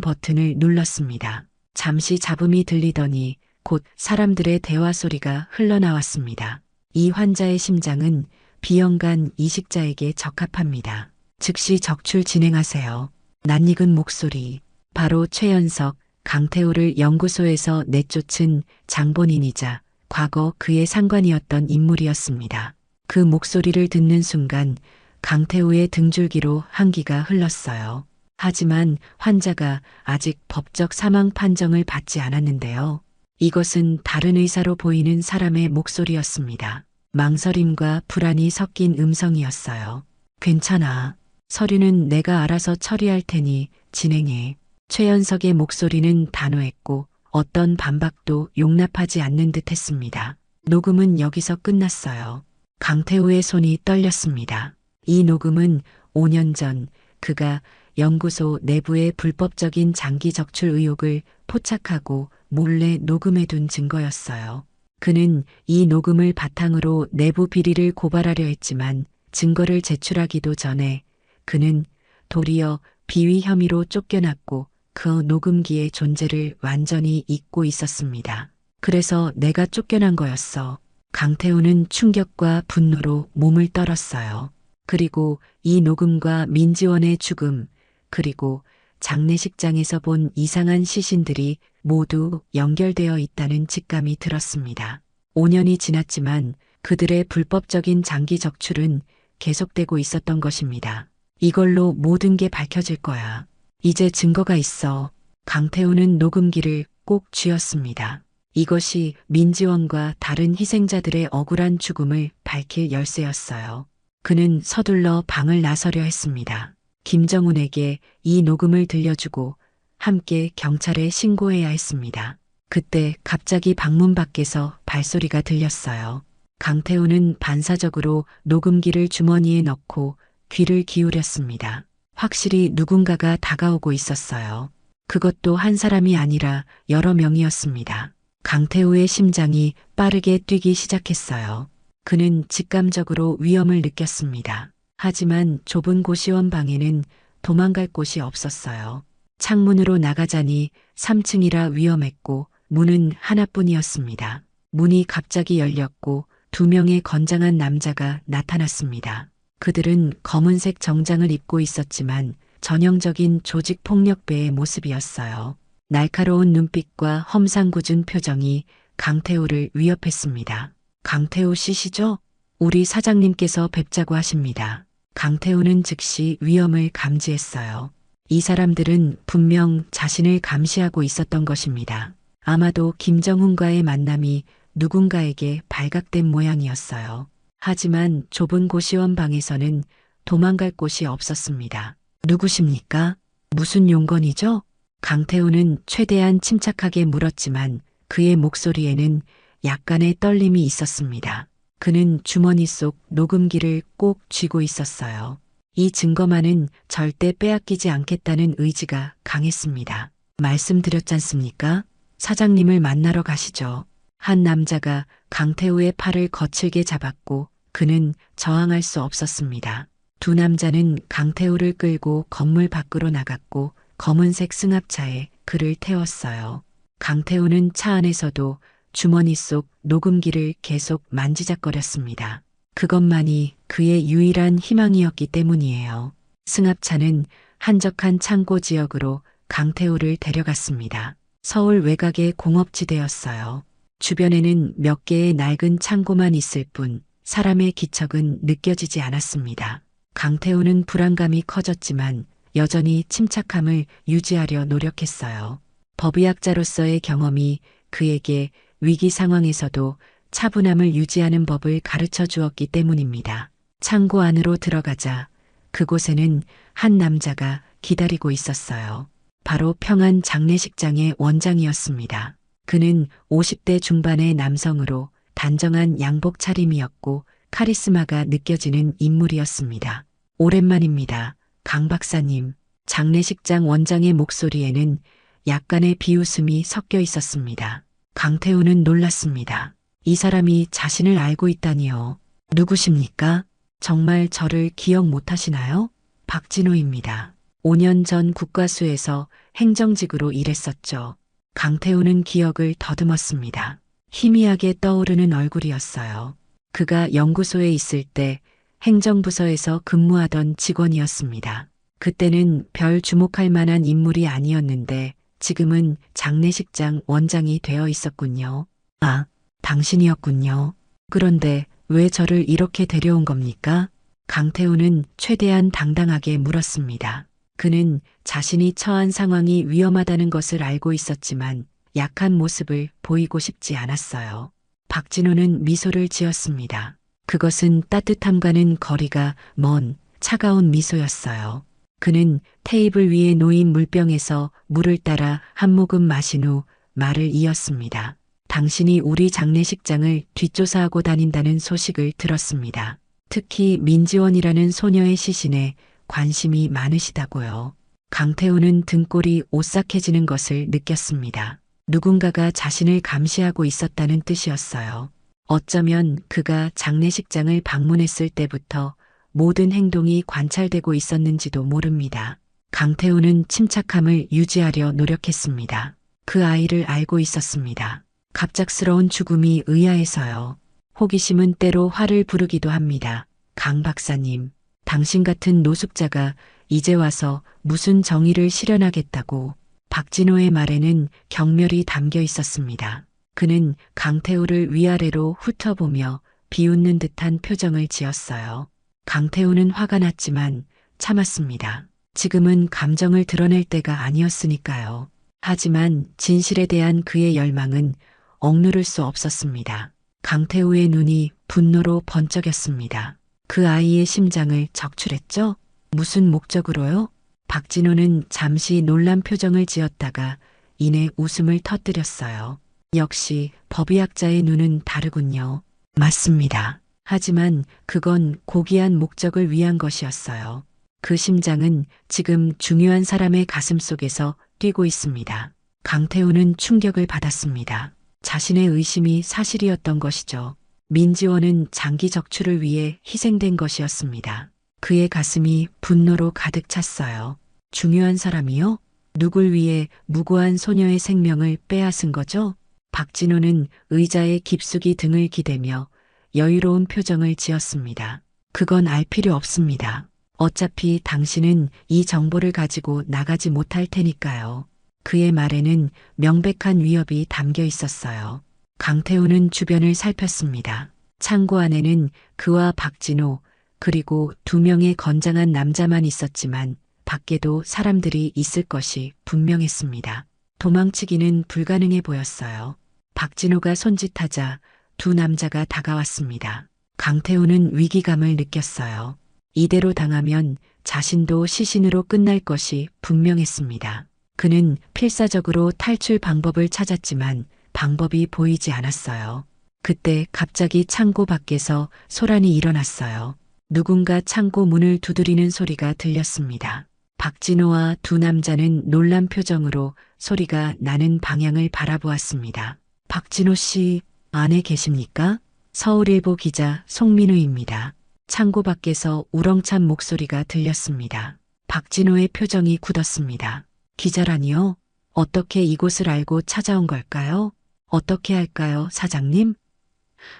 버튼을 눌렀습니다. 잠시 잡음이 들리더니 곧 사람들의 대화 소리가 흘러나왔습니다. 이 환자의 심장은 비형간 이식자에게 적합합니다. 즉시 적출 진행하세요. 낯익은 목소리. 바로 최연석, 강태우를 연구소에서 내쫓은 장본인이자 과거 그의 상관이었던 인물이었습니다. 그 목소리를 듣는 순간 강태우의 등줄기로 한기가 흘렀어요. 하지만 환자가 아직 법적 사망 판정을 받지 않았는데요. 이것은 다른 의사로 보이는 사람의 목소리였습니다. 망설임과 불안이 섞인 음성이었어요. 괜찮아. 서류는 내가 알아서 처리할 테니 진행해. 최연석의 목소리는 단호했고 어떤 반박도 용납하지 않는 듯 했습니다. 녹음은 여기서 끝났어요. 강태우의 손이 떨렸습니다. 이 녹음은 5년 전 그가 연구소 내부의 불법적인 장기 적출 의혹을 포착하고 몰래 녹음해둔 증거였어요. 그는 이 녹음을 바탕으로 내부 비리를 고발하려 했지만 증거를 제출하기도 전에 그는 도리어 비위 혐의로 쫓겨났고 그 녹음기의 존재를 완전히 잊고 있었습니다. 그래서 내가 쫓겨난 거였어. 강태우는 충격과 분노로 몸을 떨었어요. 그리고 이 녹음과 민지원의 죽음, 그리고 장례식장에서 본 이상한 시신들이 모두 연결되어 있다는 직감이 들었습니다. 5년이 지났지만 그들의 불법적인 장기 적출은 계속되고 있었던 것입니다. 이걸로 모든 게 밝혀질 거야. 이제 증거가 있어. 강태우는 녹음기를 꼭 쥐었습니다. 이것이 민지원과 다른 희생자들의 억울한 죽음을 밝힐 열쇠였어요. 그는 서둘러 방을 나서려 했습니다. 김정훈에게 이 녹음을 들려주고 함께 경찰에 신고해야 했습니다. 그때 갑자기 방문 밖에서 발소리가 들렸어요. 강태우는 반사적으로 녹음기를 주머니에 넣고 귀를 기울였습니다. 확실히 누군가가 다가오고 있었어요. 그것도 한 사람이 아니라 여러 명이었습니다. 강태우의 심장이 빠르게 뛰기 시작했어요. 그는 직감적으로 위험을 느꼈습니다. 하지만 좁은 고시원 방에는 도망갈 곳이 없었어요. 창문으로 나가자니 3층이라 위험했고 문은 하나뿐이었습니다. 문이 갑자기 열렸고 2명의 건장한 남자가 나타났습니다. 그들은 검은색 정장을 입고 있었지만 전형적인 조직 폭력배의 모습이었어요. 날카로운 눈빛과 험상궂은 표정이 강태우를 위협했습니다. 강태우 씨시죠? 우리 사장님께서 뵙자고 하십니다. 강태우는 즉시 위험을 감지했어요. 이 사람들은 분명 자신을 감시하고 있었던 것입니다. 아마도 김정훈과의 만남이 누군가에게 발각된 모양이었어요. 하지만 좁은 고시원 방에서는 도망갈 곳이 없었습니다. 누구십니까? 무슨 용건이죠? 강태우는 최대한 침착하게 물었지만 그의 목소리에는 약간의 떨림이 있었습니다. 그는 주머니 속 녹음기를 꼭 쥐고 있었어요. 이 증거만은 절대 빼앗기지 않겠다는 의지가 강했습니다. 말씀드렸잖습니까? 사장님을 만나러 가시죠. 한 남자가 강태우의 팔을 거칠게 잡았고 그는 저항할 수 없었습니다. 두 남자는 강태우를 끌고 건물 밖으로 나갔고 검은색 승합차에 그를 태웠어요. 강태우는 차 안에서도 주머니 속 녹음기를 계속 만지작거렸습니다. 그것만이 그의 유일한 희망이었기 때문이에요. 승합차는 한적한 창고 지역으로 강태우를 데려갔습니다. 서울 외곽의 공업지대였어요. 주변에는 몇 개의 낡은 창고만 있을 뿐 사람의 기척은 느껴지지 않았습니다. 강태우는 불안감이 커졌지만 여전히 침착함을 유지하려 노력했어요. 법의학자로서의 경험이 그에게 위기 상황에서도 차분함을 유지하는 법을 가르쳐 주었기 때문입니다. 창고 안으로 들어가자 그곳에는 한 남자가 기다리고 있었어요. 바로 평안 장례식장의 원장이었습니다. 그는 50대 중반의 남성으로 단정한 양복 차림이었고 카리스마가 느껴지는 인물이었습니다. 오랜만입니다. 강 박사님. 장례식장 원장의 목소리에는 약간의 비웃음이 섞여 있었습니다. 강태우는 놀랐습니다. 이 사람이 자신을 알고 있다니요. 누구십니까? 정말 저를 기억 못하시나요? 박진호입니다. 5년 전 국과수에서 행정직으로 일했었죠. 강태우는 기억을 더듬었습니다. 희미하게 떠오르는 얼굴이었어요. 그가 연구소에 있을 때 행정부서에서 근무하던 직원이었습니다. 그때는 별 주목할 만한 인물이 아니었는데 지금은 장례식장 원장이 되어 있었군요. 아, 당신이었군요. 그런데 왜 저를 이렇게 데려온 겁니까? 강태우는 최대한 당당하게 물었습니다. 그는 자신이 처한 상황이 위험하다는 것을 알고 있었지만 약한 모습을 보이고 싶지 않았어요. 박진호는 미소를 지었습니다. 그것은 따뜻함과는 거리가 먼 차가운 미소였어요. 그는 테이블 위에 놓인 물병에서 물을 따라 한 모금 마신 후 말을 이었습니다. 당신이 우리 장례식장을 뒷조사하고 다닌다는 소식을 들었습니다. 특히 민지원이라는 소녀의 시신에 관심이 많으시다고요. 강태우는 등골이 오싹해지는 것을 느꼈습니다. 누군가가 자신을 감시하고 있었다는 뜻이었어요. 어쩌면 그가 장례식장을 방문했을 때부터 모든 행동이 관찰되고 있었는지도 모릅니다. 강태우는 침착함을 유지하려 노력했습니다. 그 아이를 알고 있었습니다. 갑작스러운 죽음이 의아해서요. 호기심은 때로 화를 부르기도 합니다. 강 박사님, 당신 같은 노숙자가 이제 와서 무슨 정의를 실현하겠다고. 박진호의 말에는 경멸이 담겨 있었습니다. 그는 강태우를 위아래로 훑어보며 비웃는 듯한 표정을 지었어요. 강태우는 화가 났지만 참았습니다. 지금은 감정을 드러낼 때가 아니었으니까요. 하지만 진실에 대한 그의 열망은 억누를 수 없었습니다. 강태우의 눈이 분노로 번쩍였습니다. 그 아이의 심장을 적출했죠? 무슨 목적으로요? 박진호는 잠시 놀란 표정을 지었다가 이내 웃음을 터뜨렸어요. 역시 법의학자의 눈은 다르군요. 맞습니다. 하지만 그건 고귀한 목적을 위한 것이었어요. 그 심장은 지금 중요한 사람의 가슴 속에서 뛰고 있습니다. 강태우는 충격을 받았습니다. 자신의 의심이 사실이었던 것이죠. 민지원은 장기 적출을 위해 희생된 것이었습니다. 그의 가슴이 분노로 가득 찼어요. 중요한 사람이요? 누굴 위해 무고한 소녀의 생명을 빼앗은 거죠? 박진호는 의자에 깊숙이 등을 기대며 여유로운 표정을 지었습니다. 그건 알 필요 없습니다. 어차피 당신은 이 정보를 가지고 나가지 못할 테니까요. 그의 말에는 명백한 위협이 담겨 있었어요. 강태우는 주변을 살폈습니다. 창고 안에는 그와 박진호 그리고 2명의 건장한 남자만 있었지만 밖에도 사람들이 있을 것이 분명했습니다. 도망치기는 불가능해 보였어요. 박진호가 손짓하자 2 남자가 다가왔습니다. 강태우는 위기감을 느꼈어요. 이대로 당하면 자신도 시신으로 끝날 것이 분명했습니다. 그는 필사적으로 탈출 방법을 찾았지만 방법이 보이지 않았어요. 그때 갑자기 창고 밖에서 소란이 일어났어요. 누군가 창고 문을 두드리는 소리가 들렸습니다. 박진호와 2 남자는 놀란 표정으로 소리가 나는 방향을 바라보았습니다. 박진호 씨, 안에 계십니까? 서울일보 기자 송민우입니다. 창고 밖에서 우렁찬 목소리가 들렸습니다. 박진호의 표정이 굳었습니다. 기자라니요? 어떻게 이곳을 알고 찾아온 걸까요? 어떻게 할까요, 사장님?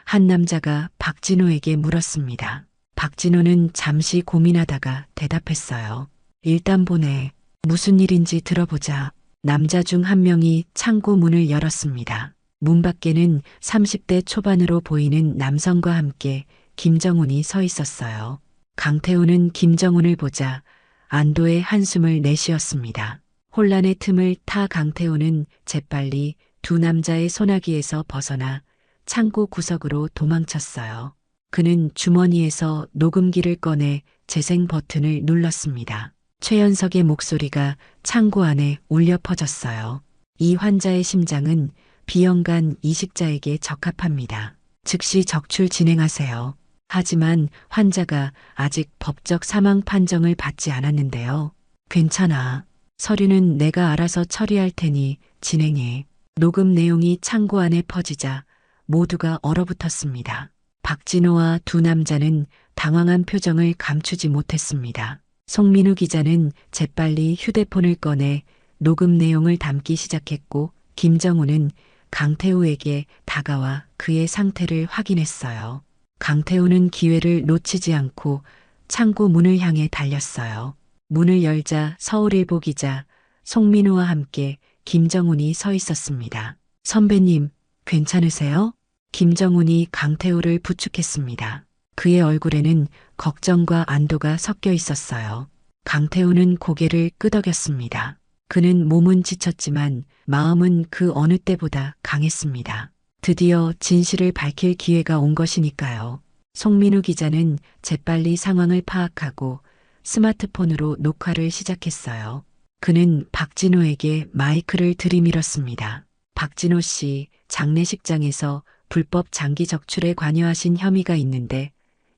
한 남자가 박진호에게 물었습니다. 박진호는 잠시 고민하다가 대답했어요. 일단 보내. 무슨 일인지 들어보자. 남자 중 한 명이 창고 문을 열었습니다. 문 밖에는 30대 초반으로 보이는 남성과 함께 김정훈이 서 있었어요. 강태우는 김정훈을 보자 안도의 한숨을 내쉬었습니다. 혼란의 틈을 타 강태우는 재빨리 2 남자의 소나기에서 벗어나 창고 구석으로 도망쳤어요. 그는 주머니에서 녹음기를 꺼내 재생 버튼을 눌렀습니다. 최연석의 목소리가 창고 안에 울려 퍼졌어요. 이 환자의 심장은 비형간 이식자에게 적합합니다. 즉시 적출 진행하세요. 하지만 환자가 아직 법적 사망 판정을 받지 않았는데요. 괜찮아. 서류는 내가 알아서 처리할 테니 진행해. 녹음 내용이 창고 안에 퍼지자 모두가 얼어붙었습니다. 박진호와 2 남자는 당황한 표정을 감추지 못했습니다. 송민우 기자는 재빨리 휴대폰을 꺼내 녹음 내용을 담기 시작했고 김정훈은 강태우에게 다가와 그의 상태를 확인했어요. 강태우는 기회를 놓치지 않고 창고 문을 향해 달렸어요. 문을 열자 서울일보 기자 송민우와 함께 김정훈이 서 있었습니다. 선배님, 괜찮으세요? 김정훈이 강태우를 부축했습니다. 그의 얼굴에는 걱정과 안도가 섞여 있었어요. 강태우는 고개를 끄덕였습니다. 그는 몸은 지쳤지만 마음은 그 어느 때보다 강했습니다. 드디어 진실을 밝힐 기회가 온 것이니까요. 송민우 기자는 재빨리 상황을 파악하고 스마트폰으로 녹화를 시작했어요. 그는 박진호에게 마이크를 들이밀었습니다. 박진호 씨, 장례식장에서 불법 장기 적출에 관여하신 혐의가 있는데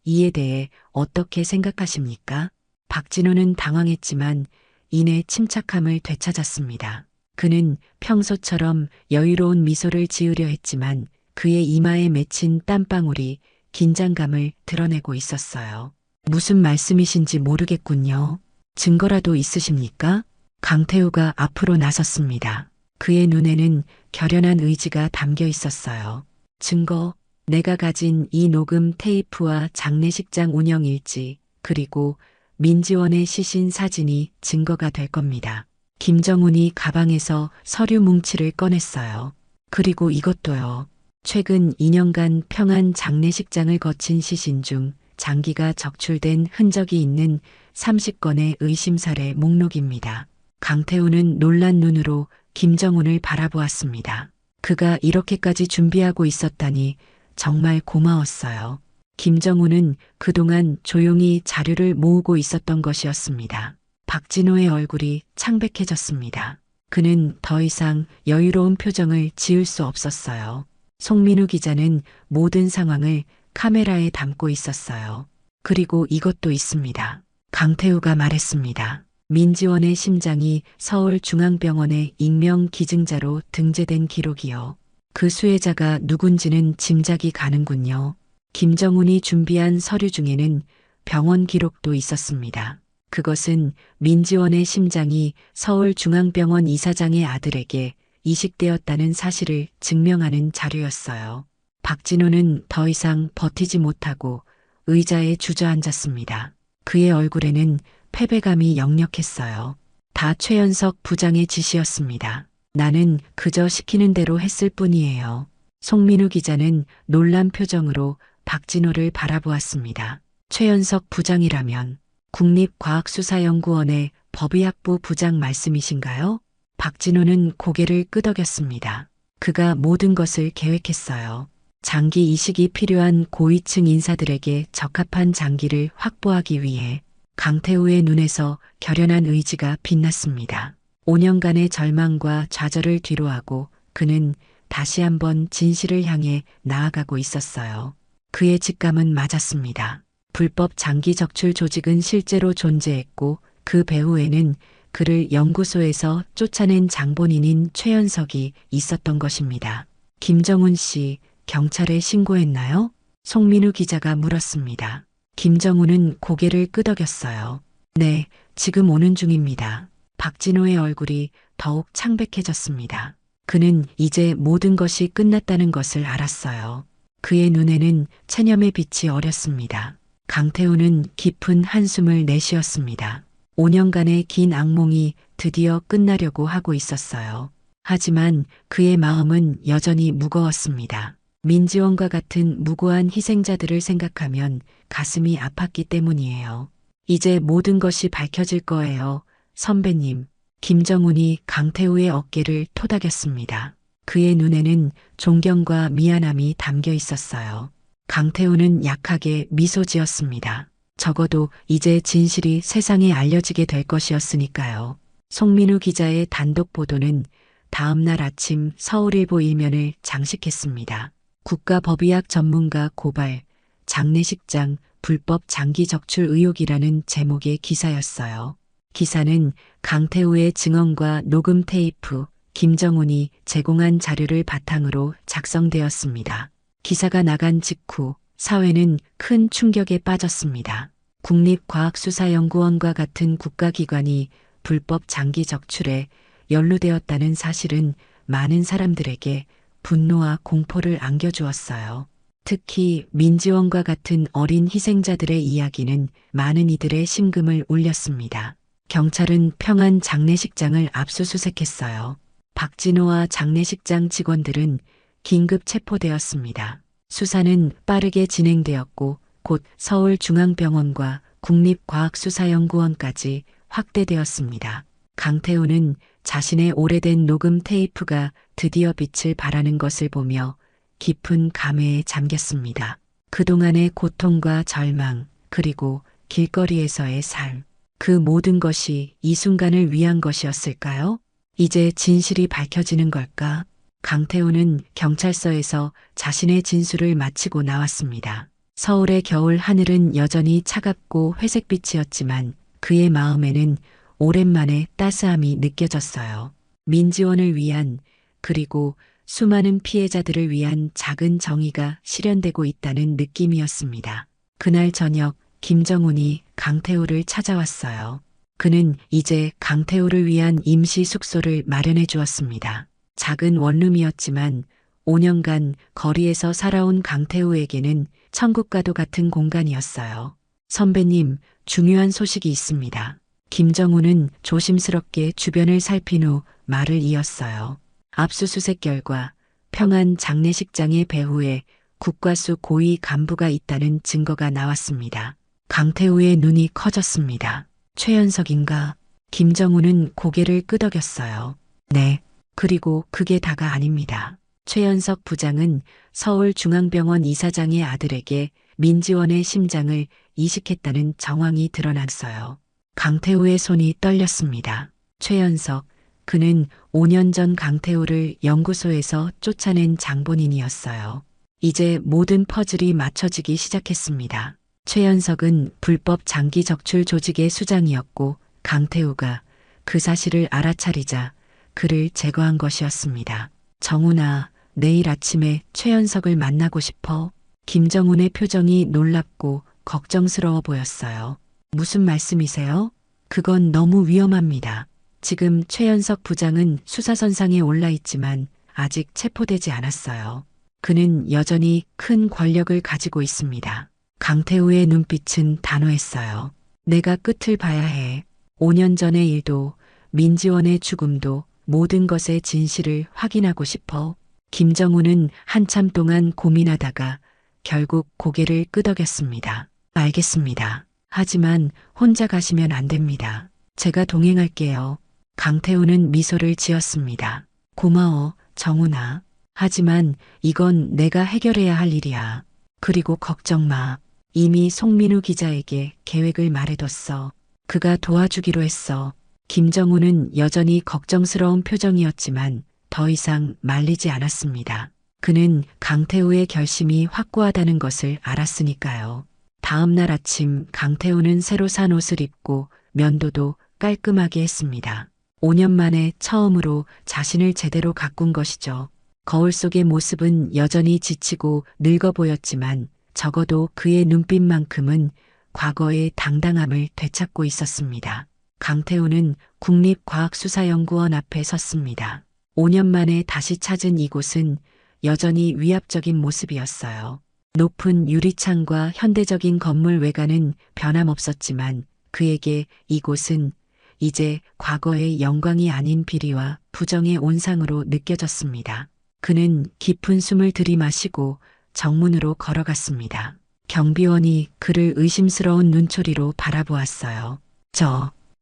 이에 대해 어떻게 생각하십니까? 박진호는 당황했지만 이내 침착함을 되찾았습니다. 그는 평소처럼 여유로운 미소를 지으려 했지만 그의 이마에 맺힌 땀방울이 긴장감을 드러내고 있었어요. 무슨 말씀이신지 모르겠군요. 증거라도 있으십니까? 강태우가 앞으로 나섰습니다. 그의 눈에는 결연한 의지가 담겨 있었어요. 증거, 내가 가진 이 녹음 테이프와 장례식장 운영 일지, 그리고 민지원의 시신 사진이 증거가 될 겁니다. 김정훈이 가방에서 서류 뭉치를 꺼냈어요. 그리고 이것도요. 최근 2년간 평안 장례식장을 거친 시신 중 장기가 적출된 흔적이 있는 30건의 의심사례 목록입니다. 강태우는 놀란 눈으로 김정훈을 바라보았습니다. 그가 이렇게까지 준비하고 있었다니 정말 고마웠어요. 김정훈은 그동안 조용히 자료를 모으고 있었던 것이었습니다. 박진호의 얼굴이 창백해졌습니다. 그는 더 이상 여유로운 표정을 지을 수 없었어요. 송민우 기자는 모든 상황을 카메라에 담고 있었어요. 그리고 이것도 있습니다. 강태우가 말했습니다. 민지원의 심장이 서울중앙병원의 익명 기증자로 등재된 기록이요. 그 수혜자가 누군지는 짐작이 가는군요. 김정훈이 준비한 서류 중에는 병원 기록도 있었습니다. 그것은 민지원의 심장이 서울중앙병원 이사장의 아들에게 이식되었다는 사실을 증명하는 자료였어요. 박진호는 더 이상 버티지 못하고 의자에 주저앉았습니다. 그의 얼굴에는 패배감이 역력했어요. 다 최연석 부장의 지시였습니다. 나는 그저 시키는 대로 했을 뿐이에요. 송민우 기자는 놀란 표정으로 박진호를 바라보았습니다. 최연석 부장이라면 국립과학수사연구원의 법의학부 부장 말씀이신가요? 박진호는 고개를 끄덕였습니다. 그가 모든 것을 계획했어요. 장기 이식이 필요한 고위층 인사들에게 적합한 장기를 확보하기 위해 강태우의 눈에서 결연한 의지가 빛났습니다. 5년간의 절망과 좌절을 뒤로하고 그는 다시 한번 진실을 향해 나아가고 있었어요. 그의 직감은 맞았습니다. 불법 장기 적출 조직은 실제로 존재했고 그 배후에는 그를 연구소에서 쫓아낸 장본인인 최연석이 있었던 것입니다. 김정훈 씨, 경찰에 신고했나요? 송민우 기자가 물었습니다. 김정훈은 고개를 끄덕였어요. 네, 지금 오는 중입니다. 박진호의 얼굴이 더욱 창백해졌습니다. 그는 이제 모든 것이 끝났다는 것을 알았어요. 그의 눈에는 체념의 빛이 어렸습니다. 강태우는 깊은 한숨을 내쉬었습니다. 5년간의 긴 악몽이 드디어 끝나려고 하고 있었어요. 하지만 그의 마음은 여전히 무거웠습니다. 민지원과 같은 무고한 희생자들을 생각하면 가슴이 아팠기 때문이에요. 이제 모든 것이 밝혀질 거예요. 선배님. 김정훈이 강태우의 어깨를 토닥였습니다. 그의 눈에는 존경과 미안함이 담겨 있었어요. 강태우는 약하게 미소 지었습니다. 적어도 이제 진실이 세상에 알려지게 될 것이었으니까요. 송민우 기자의 단독 보도는 다음 날 아침 서울일보 일면을 장식했습니다. 국가법의학 전문가 고발, 장례식장 불법 장기 적출 의혹이라는 제목의 기사였어요. 기사는 강태우의 증언과 녹음 테이프, 김정훈이 제공한 자료를 바탕으로 작성되었습니다. 기사가 나간 직후 사회는 큰 충격에 빠졌습니다. 국립과학수사연구원과 같은 국가기관이 불법 장기 적출에 연루되었다는 사실은 많은 사람들에게 분노와 공포를 안겨주었어요. 특히 민지원과 같은 어린 희생자들의 이야기는 많은 이들의 심금을 울렸습니다. 경찰은 평안 장례식장을 압수수색했어요. 박진호와 장례식장 직원들은 긴급 체포되었습니다. 수사는 빠르게 진행되었고 곧 서울중앙병원과 국립과학수사연구원까지 확대되었습니다. 강태우는 자신의 오래된 녹음 테이프가 드디어 빛을 발하는 것을 보며 깊은 감회에 잠겼습니다. 그동안의 고통과 절망, 그리고 길거리에서의 삶, 그 모든 것이 이 순간을 위한 것이었을까요? 이제 진실이 밝혀지는 걸까? 강태우는 경찰서에서 자신의 진술을 마치고 나왔습니다. 서울의 겨울 하늘은 여전히 차갑고 회색빛이었지만 그의 마음에는 오랜만에 따스함이 느껴졌어요. 민지원을 위한, 그리고 수많은 피해자들을 위한 작은 정의가 실현되고 있다는 느낌이었습니다. 그날 저녁 김정훈이 강태우를 찾아왔어요. 그는 이제 강태우를 위한 임시 숙소를 마련해 주었습니다. 작은 원룸이었지만 5년간 거리에서 살아온 강태우에게는 천국과도 같은 공간이었어요. 선배님, 중요한 소식이 있습니다. 김정우는 조심스럽게 주변을 살핀 후 말을 이었어요. 압수수색 결과 평안 장례식장의 배후에 국과수 고위 간부가 있다는 증거가 나왔습니다. 강태우의 눈이 커졌습니다. 최연석인가? 김정우는 고개를 끄덕였어요. 네. 그리고 그게 다가 아닙니다. 최연석 부장은 서울중앙병원 이사장의 아들에게 민지원의 심장을 이식했다는 정황이 드러났어요. 강태우의 손이 떨렸습니다. 최연석, 그는 5년 전 강태우를 연구소에서 쫓아낸 장본인이었어요. 이제 모든 퍼즐이 맞춰지기 시작했습니다. 최연석은 불법 장기 적출 조직의 수장이었고 강태우가 그 사실을 알아차리자 그를 제거한 것이었습니다. 정훈아, 내일 아침에 최연석을 만나고 싶어. 김정훈의 표정이 놀랍고 걱정스러워 보였어요. 무슨 말씀이세요? 그건 너무 위험합니다. 지금 최연석 부장은 수사선상에 올라 있지만 아직 체포되지 않았어요. 그는 여전히 큰 권력을 가지고 있습니다. 강태우의 눈빛은 단호했어요. 내가 끝을 봐야 해. 5년 전의 일도 민지원의 죽음도 모든 것의 진실을 확인하고 싶어. 김정우는 한참 동안 고민하다가 결국 고개를 끄덕였습니다. 알겠습니다. 하지만 혼자 가시면 안 됩니다. 제가 동행할게요. 강태우는 미소를 지었습니다. 고마워, 정훈아. 하지만 이건 내가 해결해야 할 일이야. 그리고 걱정 마. 이미 송민우 기자에게 계획을 말해뒀어. 그가 도와주기로 했어. 김정우는 여전히 걱정스러운 표정이었지만 더 이상 말리지 않았습니다. 그는 강태우의 결심이 확고하다는 것을 알았으니까요. 다음 날 아침 강태우는 새로 산 옷을 입고 면도도 깔끔하게 했습니다. 5년 만에 처음으로 자신을 제대로 가꾼 것이죠. 거울 속의 모습은 여전히 지치고 늙어 보였지만 적어도 그의 눈빛만큼은 과거의 당당함을 되찾고 있었습니다. 강태우는 국립과학수사연구원 앞에 섰습니다. 5년 만에 다시 찾은 이곳은 여전히 위압적인 모습이었어요. 높은 유리창과 현대적인 건물 외관은 변함없었지만 그에게 이곳은 이제 과거의 영광이 아닌 비리와 부정의 온상으로 느껴졌습니다. 그는 깊은 숨을 들이마시고 정문으로 걸어갔습니다. 경비원이 그를 의심스러운 눈초리로 바라보았어요.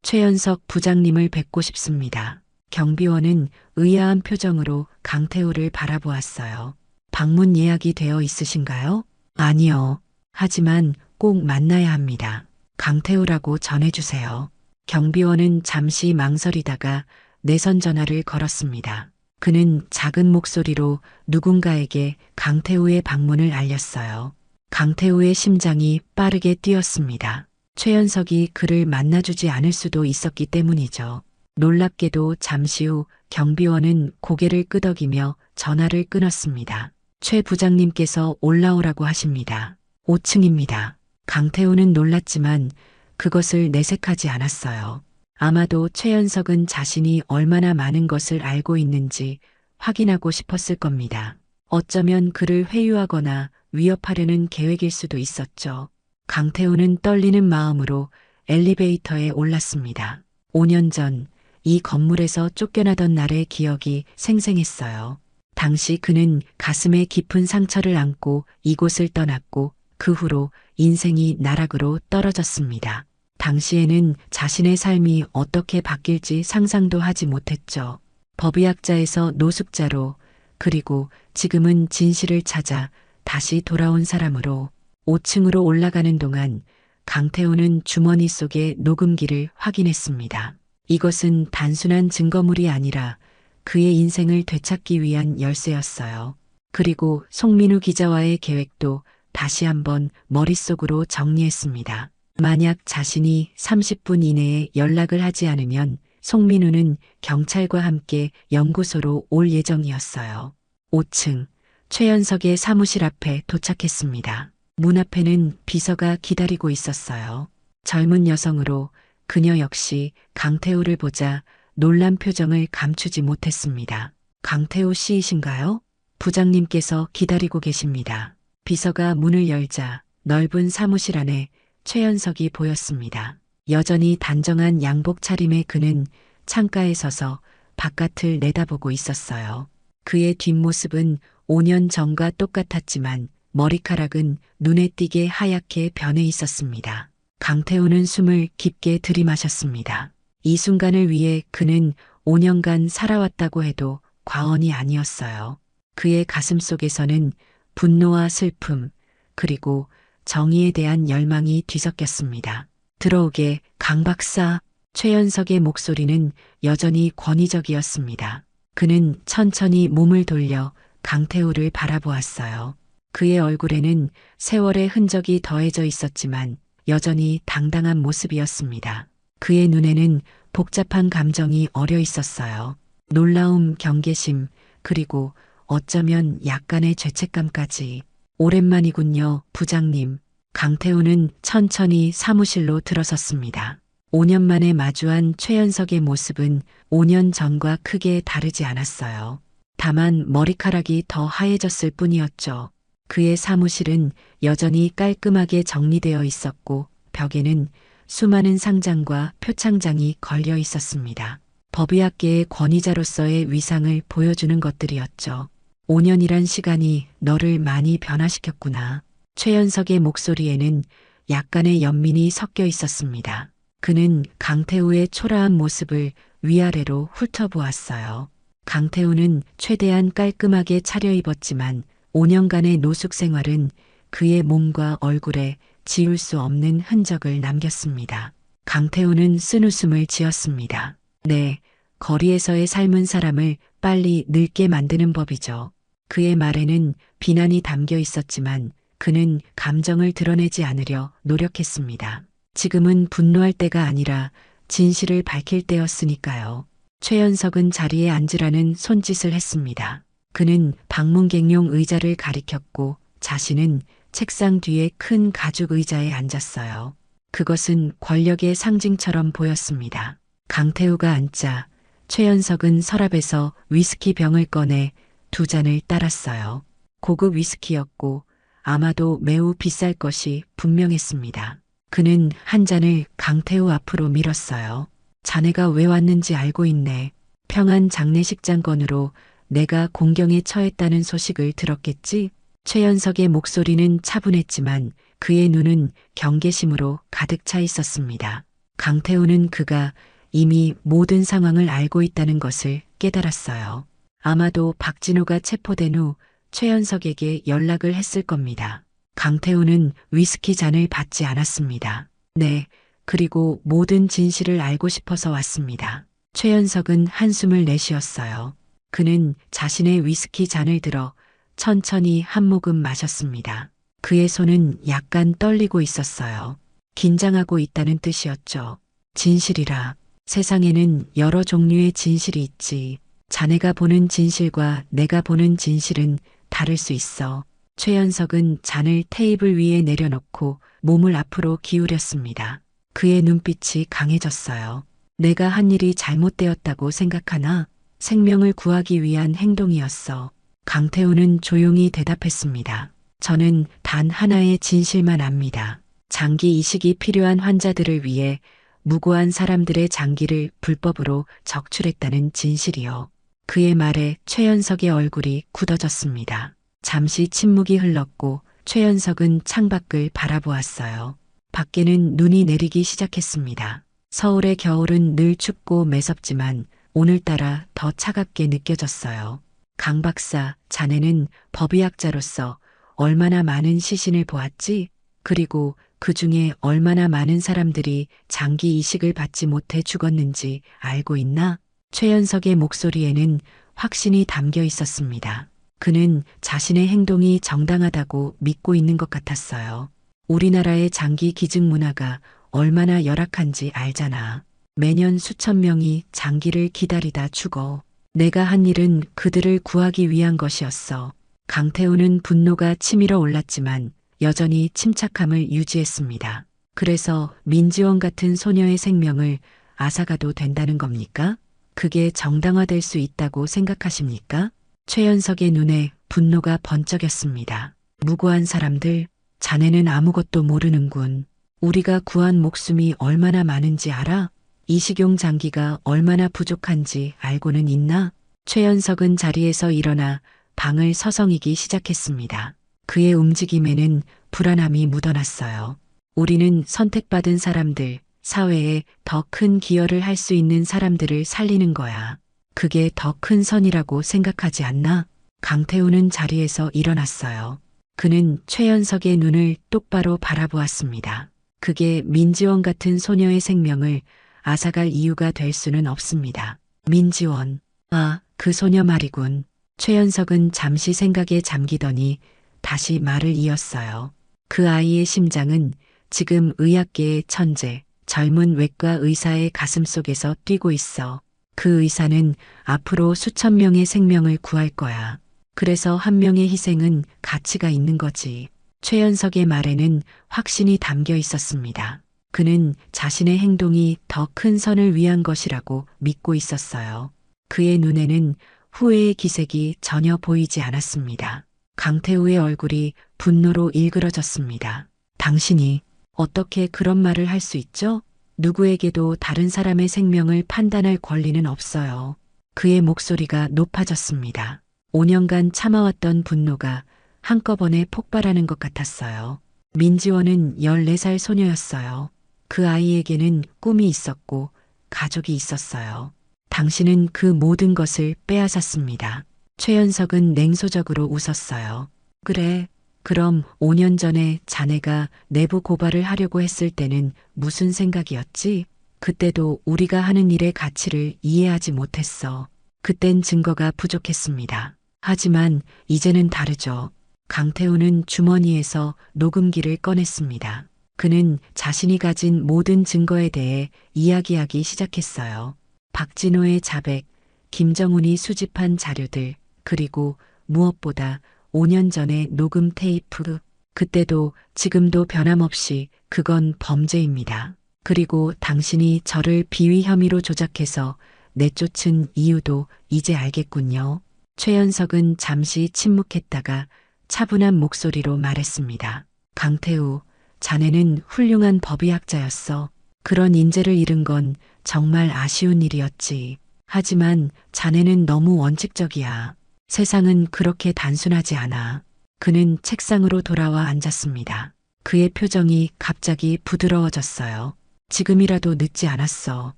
최연석 부장님을 뵙고 싶습니다. 경비원은 의아한 표정으로 강태우를 바라보았어요. 방문 예약이 되어 있으신가요? 아니요. 하지만 꼭 만나야 합니다. 강태우라고 전해주세요. 경비원은 잠시 망설이다가 내선 전화를 걸었습니다. 그는 작은 목소리로 누군가에게 강태우의 방문을 알렸어요. 강태우의 심장이 빠르게 뛰었습니다. 최연석이 그를 만나주지 않을 수도 있었기 때문이죠. 놀랍게도 잠시 후 경비원은 고개를 끄덕이며 전화를 끊었습니다. 최 부장님께서 올라오라고 하십니다. 5층입니다. 강태우는 놀랐지만 그것을 내색하지 않았어요. 아마도 최연석은 자신이 얼마나 많은 것을 알고 있는지 확인하고 싶었을 겁니다. 어쩌면 그를 회유하거나 위협하려는 계획일 수도 있었죠. 강태우는 떨리는 마음으로 엘리베이터에 올랐습니다. 5년 전 이 건물에서 쫓겨나던 날의 기억이 생생했어요. 당시 그는 가슴에 깊은 상처를 안고 이곳을 떠났고 그 후로 인생이 나락으로 떨어졌습니다. 당시에는 자신의 삶이 어떻게 바뀔지 상상도 하지 못했죠. 법의학자에서 노숙자로, 그리고 지금은 진실을 찾아 다시 돌아온 사람으로 5층으로 올라가는 동안 강태우는 주머니 속의 녹음기를 확인했습니다. 이것은 단순한 증거물이 아니라 그의 인생을 되찾기 위한 열쇠였어요. 그리고 송민우 기자와의 계획도 다시 한번 머릿속으로 정리했습니다. 만약 자신이 30분 이내에 연락을 하지 않으면 송민우는 경찰과 함께 연구소로 올 예정이었어요. 5층, 최연석의 사무실 앞에 도착했습니다. 문 앞에는 비서가 기다리고 있었어요. 젊은 여성으로 그녀 역시 강태우를 보자 놀란 표정을 감추지 못했습니다. 강태우 씨이신가요? 부장님께서 기다리고 계십니다. 비서가 문을 열자 넓은 사무실 안에 최연석이 보였습니다. 여전히 단정한 양복 차림의 그는 창가에 서서 바깥을 내다보고 있었어요. 그의 뒷모습은 5년 전과 똑같았지만 머리카락은 눈에 띄게 하얗게 변해 있었습니다. 강태우는 숨을 깊게 들이마셨습니다. 이 순간을 위해 그는 5년간 살아왔다고 해도 과언이 아니었어요. 그의 가슴 속에서는 분노와 슬픔, 그리고 정의에 대한 열망이 뒤섞였습니다. 들어오게, 강 박사. 최연석의 목소리는 여전히 권위적이었습니다. 그는 천천히 몸을 돌려 강태우를 바라보았어요. 그의 얼굴에는 세월의 흔적이 더해져 있었지만 여전히 당당한 모습이었습니다. 그의 눈에는 복잡한 감정이 어려 있었어요. 놀라움, 경계심, 그리고 어쩌면 약간의 죄책감까지. 오랜만이군요, 부장님. 강태우는 천천히 사무실로 들어섰습니다. 5년 만에 마주한 최연석의 모습은 5년 전과 크게 다르지 않았어요. 다만 머리카락이 더 하얘졌을 뿐이었죠. 그의 사무실은 여전히 깔끔하게 정리되어 있었고 벽에는 수많은 상장과 표창장이 걸려 있었습니다. 법의학계의 권위자로서의 위상을 보여주는 것들이었죠. 5년이란 시간이 너를 많이 변화시켰구나. 최연석의 목소리에는 약간의 연민이 섞여 있었습니다. 그는 강태우의 초라한 모습을 위아래로 훑어보았어요. 강태우는 최대한 깔끔하게 차려입었지만 5년간의 노숙 생활은 그의 몸과 얼굴에 지울 수 없는 흔적을 남겼습니다. 강태우는 쓴웃음을 지었습니다. 네, 거리에서의 삶은 사람을 빨리 늙게 만드는 법이죠. 그의 말에는 비난이 담겨 있었지만 그는 감정을 드러내지 않으려 노력했습니다. 지금은 분노할 때가 아니라 진실을 밝힐 때였으니까요. 최연석은 자리에 앉으라는 손짓을 했습니다. 그는 방문객용 의자를 가리켰고 자신은 책상 뒤에 큰 가죽 의자에 앉았어요. 그것은 권력의 상징처럼 보였습니다. 강태우가 앉자 최연석은 서랍에서 위스키 병을 꺼내 2잔을 따랐어요. 고급 위스키였고 아마도 매우 비쌀 것이 분명했습니다. 그는 한 잔을 강태우 앞으로 밀었어요. 자네가 왜 왔는지 알고 있네. 평안 장례식장 건으로 내가 공경에 처했다는 소식을 들었겠지? 최연석의 목소리는 차분했지만 그의 눈은 경계심으로 가득 차 있었습니다. 강태우는 그가 이미 모든 상황을 알고 있다는 것을 깨달았어요. 아마도 박진호가 체포된 후 최연석에게 연락을 했을 겁니다. 강태우는 위스키 잔을 받지 않았습니다. 네, 그리고 모든 진실을 알고 싶어서 왔습니다. 최연석은 한숨을 내쉬었어요. 그는 자신의 위스키 잔을 들어 천천히 한 모금 마셨습니다. 그의 손은 약간 떨리고 있었어요. 긴장하고 있다는 뜻이었죠. 진실이라. 세상에는 여러 종류의 진실이 있지. 자네가 보는 진실과 내가 보는 진실은 다를 수 있어. 최연석은 잔을 테이블 위에 내려놓고 몸을 앞으로 기울였습니다. 그의 눈빛이 강해졌어요. 내가 한 일이 잘못되었다고 생각하나? 생명을 구하기 위한 행동이었어. 강태우는 조용히 대답했습니다. 저는 단 하나의 진실만 압니다. 장기 이식이 필요한 환자들을 위해 무고한 사람들의 장기를 불법으로 적출했다는 진실이요. 그의 말에 최연석의 얼굴이 굳어졌습니다. 잠시 침묵이 흘렀고 최연석은 창밖을 바라보았어요. 밖에는 눈이 내리기 시작했습니다. 서울의 겨울은 늘 춥고 매섭지만 오늘따라 더 차갑게 느껴졌어요. 강 박사, 자네는 법의학자로서 얼마나 많은 시신을 보았지? 그리고 그 중에 얼마나 많은 사람들이 장기 이식을 받지 못해 죽었는지 알고 있나? 최연석의 목소리에는 확신이 담겨 있었습니다. 그는 자신의 행동이 정당하다고 믿고 있는 것 같았어요. 우리나라의 장기 기증 문화가 얼마나 열악한지 알잖아. 매년 수천 명이 장기를 기다리다 죽어. 내가 한 일은 그들을 구하기 위한 것이었어. 강태우는 분노가 치밀어 올랐지만 여전히 침착함을 유지했습니다. 그래서 민지원 같은 소녀의 생명을 앗아가도 된다는 겁니까? 그게 정당화될 수 있다고 생각하십니까? 최연석의 눈에 분노가 번쩍였습니다. 무고한 사람들, 자네는 아무것도 모르는군. 우리가 구한 목숨이 얼마나 많은지 알아? 이식용 장기가 얼마나 부족한지 알고는 있나? 최연석은 자리에서 일어나 방을 서성이기 시작했습니다. 그의 움직임에는 불안함이 묻어났어요. 우리는 선택받은 사람들, 사회에 더 큰 기여를 할 수 있는 사람들을 살리는 거야. 그게 더 큰 선이라고 생각하지 않나? 강태우는 자리에서 일어났어요. 그는 최연석의 눈을 똑바로 바라보았습니다. 그게 민지원 같은 소녀의 생명을 앗아갈 이유가 될 수는 없습니다. 민지원, 아, 그 소녀 말이군. 최연석은 잠시 생각에 잠기더니 다시 말을 이었어요. 그 아이의 심장은 지금 의학계의 천재, 젊은 외과 의사의 가슴 속에서 뛰고 있어. 그 의사는 앞으로 수천 명의 생명을 구할 거야. 그래서 한 명의 희생은 가치가 있는 거지. 최연석의 말에는 확신이 담겨 있었습니다. 그는 자신의 행동이 더 큰 선을 위한 것이라고 믿고 있었어요. 그의 눈에는 후회의 기색이 전혀 보이지 않았습니다. 강태우의 얼굴이 분노로 일그러졌습니다. 당신이 어떻게 그런 말을 할 수 있죠? 누구에게도 다른 사람의 생명을 판단할 권리는 없어요. 그의 목소리가 높아졌습니다. 5년간 참아왔던 분노가 한꺼번에 폭발하는 것 같았어요. 민지원은 14살 소녀였어요. 그 아이에게는 꿈이 있었고 가족이 있었어요. 당신은 그 모든 것을 빼앗았습니다. 최연석은 냉소적으로 웃었어요. 그래, 그럼 5년 전에 자네가 내부 고발을 하려고 했을 때는 무슨 생각이었지? 그때도 우리가 하는 일의 가치를 이해하지 못했어. 그땐 증거가 부족했습니다. 하지만 이제는 다르죠. 강태우는 주머니에서 녹음기를 꺼냈습니다. 그는 자신이 가진 모든 증거에 대해 이야기하기 시작했어요. 박진호의 자백, 김정훈이 수집한 자료들, 그리고 무엇보다 5년 전의 녹음 테이프. 그때도 지금도 변함없이 그건 범죄입니다. 그리고 당신이 저를 비위 혐의로 조작해서 내쫓은 이유도 이제 알겠군요. 최연석은 잠시 침묵했다가 차분한 목소리로 말했습니다. 강태우, 자네는 훌륭한 법의학자였어. 그런 인재를 잃은 건 정말 아쉬운 일이었지. 하지만 자네는 너무 원칙적이야. 세상은 그렇게 단순하지 않아. 그는 책상으로 돌아와 앉았습니다. 그의 표정이 갑자기 부드러워졌어요. 지금이라도 늦지 않았어.